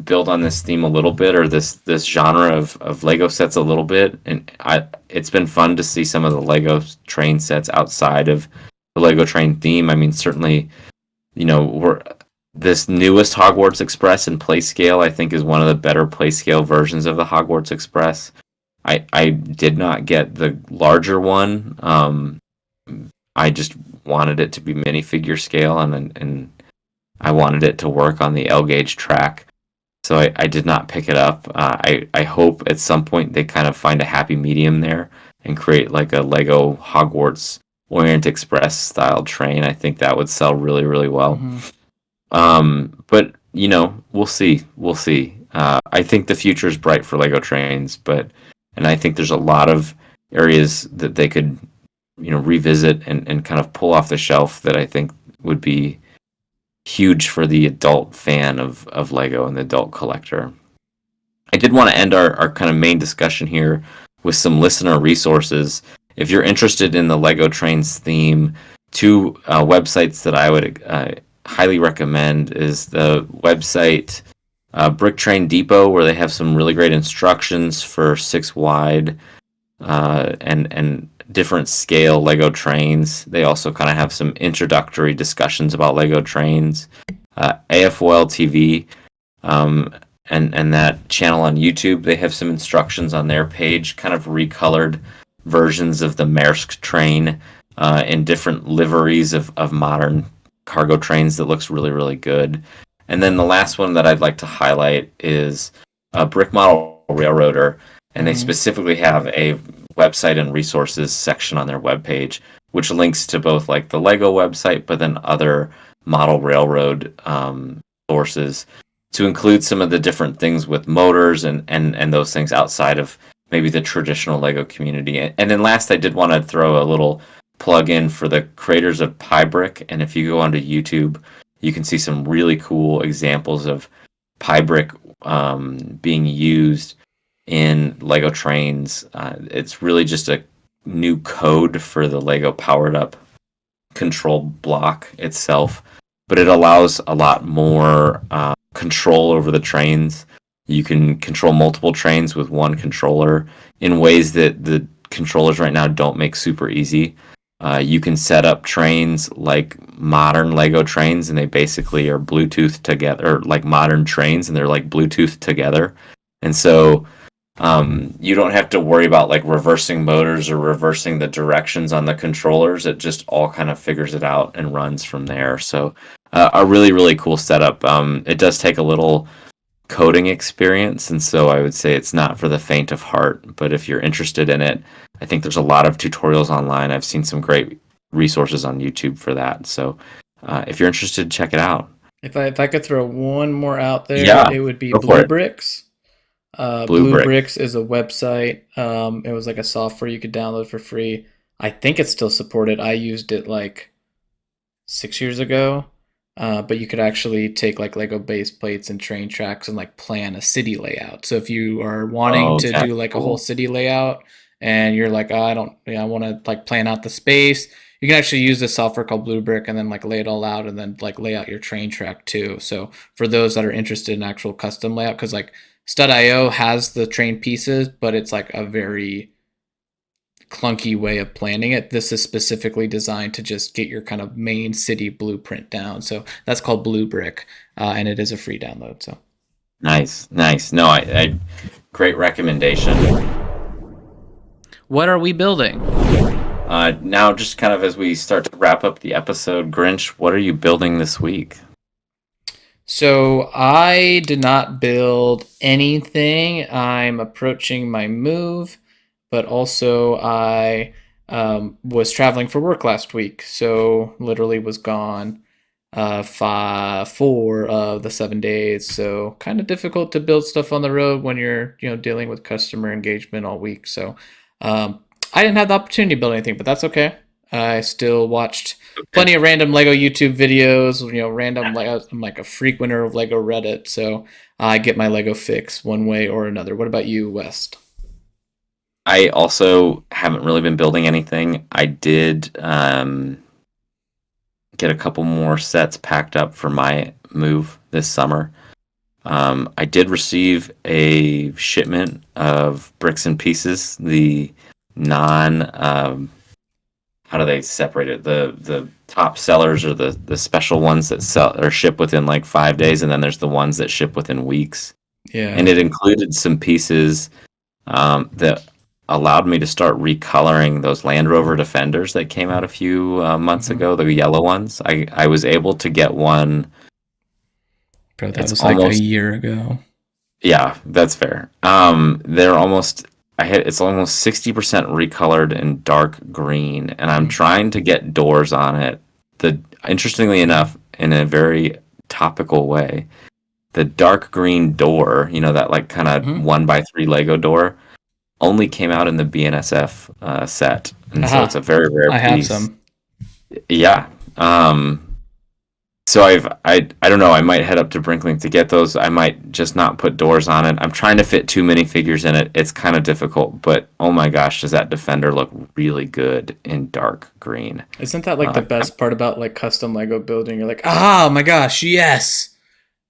build on this theme a little bit, or this genre of Lego sets a little bit. And it's been fun to see some of the Lego train sets outside of the Lego train theme. I mean, certainly, we're this newest Hogwarts Express in play scale, I think, is one of the better play scale versions of the Hogwarts Express. I did not get the larger one. I just wanted it to be minifigure scale, and I wanted it to work on the L gauge track. So I did not pick it up. I hope at some point they kind of find a happy medium there and create like a Lego Hogwarts Orient Express style train. I think that would sell really, really well. Mm-hmm. But we'll see. We'll see. I think the future is bright for Lego trains, and I think there's a lot of areas that they could, revisit and kind of pull off the shelf that I think would be huge for the adult fan of Lego and the adult collector. I did want to end our kind of main discussion here with some listener resources. If you're interested in the Lego Trains theme, two websites that I would highly recommend is the website Brick Train Depot, where they have some really great instructions for 6 wide and different scale Lego trains. They also kind of have some introductory discussions about Lego trains. AFOL TV, and that channel on YouTube, they have some instructions on their page, kind of recolored versions of the Maersk train in different liveries of modern cargo trains that looks really, really good. And then the last one that I'd like to highlight is a Brick Model Railroader, and they Mm-hmm. specifically have a website and resources section on their webpage, which links to both like the Lego website, but then other model railroad sources to include some of the different things with motors and those things outside of maybe the traditional Lego community. And then last, I did want to throw a little plug in for the creators of Piebrick. And if you go onto YouTube, you can see some really cool examples of Piebrick being used in Lego trains. It's really just a new code for the Lego powered up control block itself, but it allows a lot more control over the trains. You can control multiple trains with one controller in ways that the controllers right now don't make super easy. You can set up trains like modern Lego trains, and they basically are Bluetooth together, or like modern trains, and they're like Bluetooth together. And so you don't have to worry about like reversing motors or reversing the directions on the controllers. It just all kind of figures it out and runs from there. So a really, really cool setup. It does take a little coding experience, and so I would say it's not for the faint of heart. But if you're interested in it, I think there's a lot of tutorials online. I've seen some great resources on YouTube for that. So if you're interested, check it out. If I could throw one more out there, Yeah, it would be go for Blue it. Bricks. Blue Blue Brick. Bricks is a website. It was like a software you could download for free. I think it's still supported. I used it like 6 years ago. But you could actually take like Lego base plates and train tracks and like plan a city layout. So if you are wanting Oh, to that's do like a whole cool. city layout and you're like, oh, I don't, I want to like plan out the space, you can actually use this software called Blue Brick and then like lay it all out and then like lay out your train track too. So for those that are interested in actual custom layout, because like Stud.io has the train pieces, but it's like a very clunky way of planning it. This is specifically designed to just get your kind of main city blueprint down. So that's called Blue Brick, and it is a free download. So Nice, nice. No, I great recommendation. what are we building? Now, just kind of as we start to wrap up the episode, Grinch, what are you building this week? So I did not build anything. I'm approaching my move, but also I was traveling for work last week, so literally was gone 4 of the 7 days. So kind of difficult to build stuff on the road when you're dealing with customer engagement all week. So um, I didn't have the opportunity to build anything, but that's okay. I still watched Okay. plenty of random Lego YouTube videos. Random like I'm like a frequenter of Lego Reddit, so I get my Lego fix one way or another. What about you, West? I also haven't really been building anything. I did get a couple more sets packed up for my move this summer. I did receive a shipment of bricks and pieces, the non how do they separate it? The top sellers are the special ones that sell or ship within like 5 days, and then there's the ones that ship within weeks. And Yeah. it included some pieces that allowed me to start recoloring those Land Rover Defenders that came out a few months Hmm. ago, the yellow ones. I was able to get one. Bro, that It's was like a almost year ago. Yeah, that's fair. They're almost I hit it's almost 60% recolored in dark green, and I'm Mm-hmm. trying to get doors on it. The Interestingly enough, in a very topical way, the dark green door, that like kind of Mm-hmm. 1x3 Lego door, only came out in the BNSF set, and so it's a Aha, very rare I have piece. some. Yeah. So I don't know, I might head up to Brinklink to get those. I might just not put doors on it. I'm trying to fit too many figures in it. It's kind of difficult, but oh my gosh, does that Defender look really good in dark green. Isn't that like the Uh, best part about like custom Lego building? You're like, ah, my gosh, yes,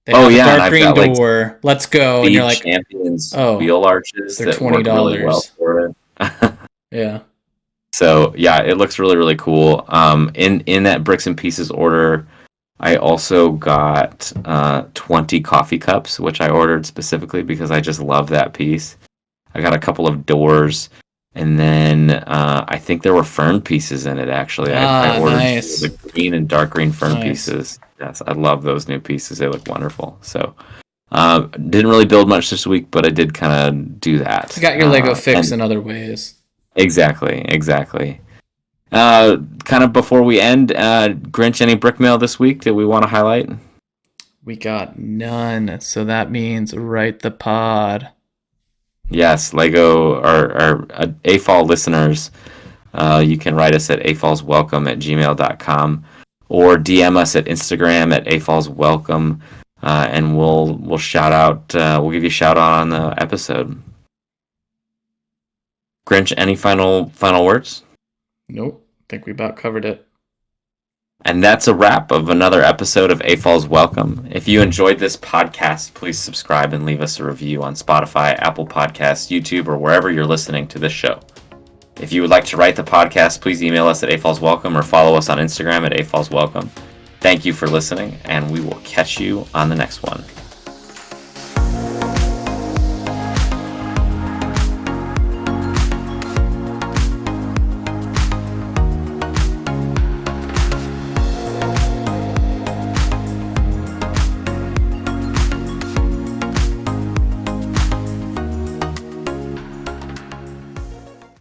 they oh have a yeah, and dark I've green got like door. Let's go. And you're Speed like, Champions oh, wheel arches they're that twenty work really well dollars. for it. Yeah. So yeah, it looks really really cool. In that bricks and pieces order, I also got 20 coffee cups, which I ordered specifically because I just love that piece. I got a couple of doors, and then I think there were fern pieces in it. Actually, I Ah, ordered the nice, green and dark green fern nice. pieces. Yes, I love those new pieces. They look wonderful. So didn't really build much this week, but I did kind of do You that. got your Lego fix And in other ways. exactly. Kind of before we end, Grinch, any brick mail this week that we want to highlight? We got none, so that means write the pod. Yes, Lego or AFOL listeners, you can write us at afolswelcome@gmail.com or DM us at Instagram at afolswelcome, and we'll shout out. We'll give you a shout out on the episode. Grinch, any final words? Nope, think we about covered it. And that's a wrap of another episode of AFOLs Welcome. If you enjoyed this podcast, please subscribe and leave us a review on Spotify, Apple Podcasts, YouTube, or wherever you're listening to this show. If you would like to write the podcast, please email us at AFOLsWelcome or follow us on Instagram at AFOLsWelcome. Thank you for listening, and we will catch you on the next one.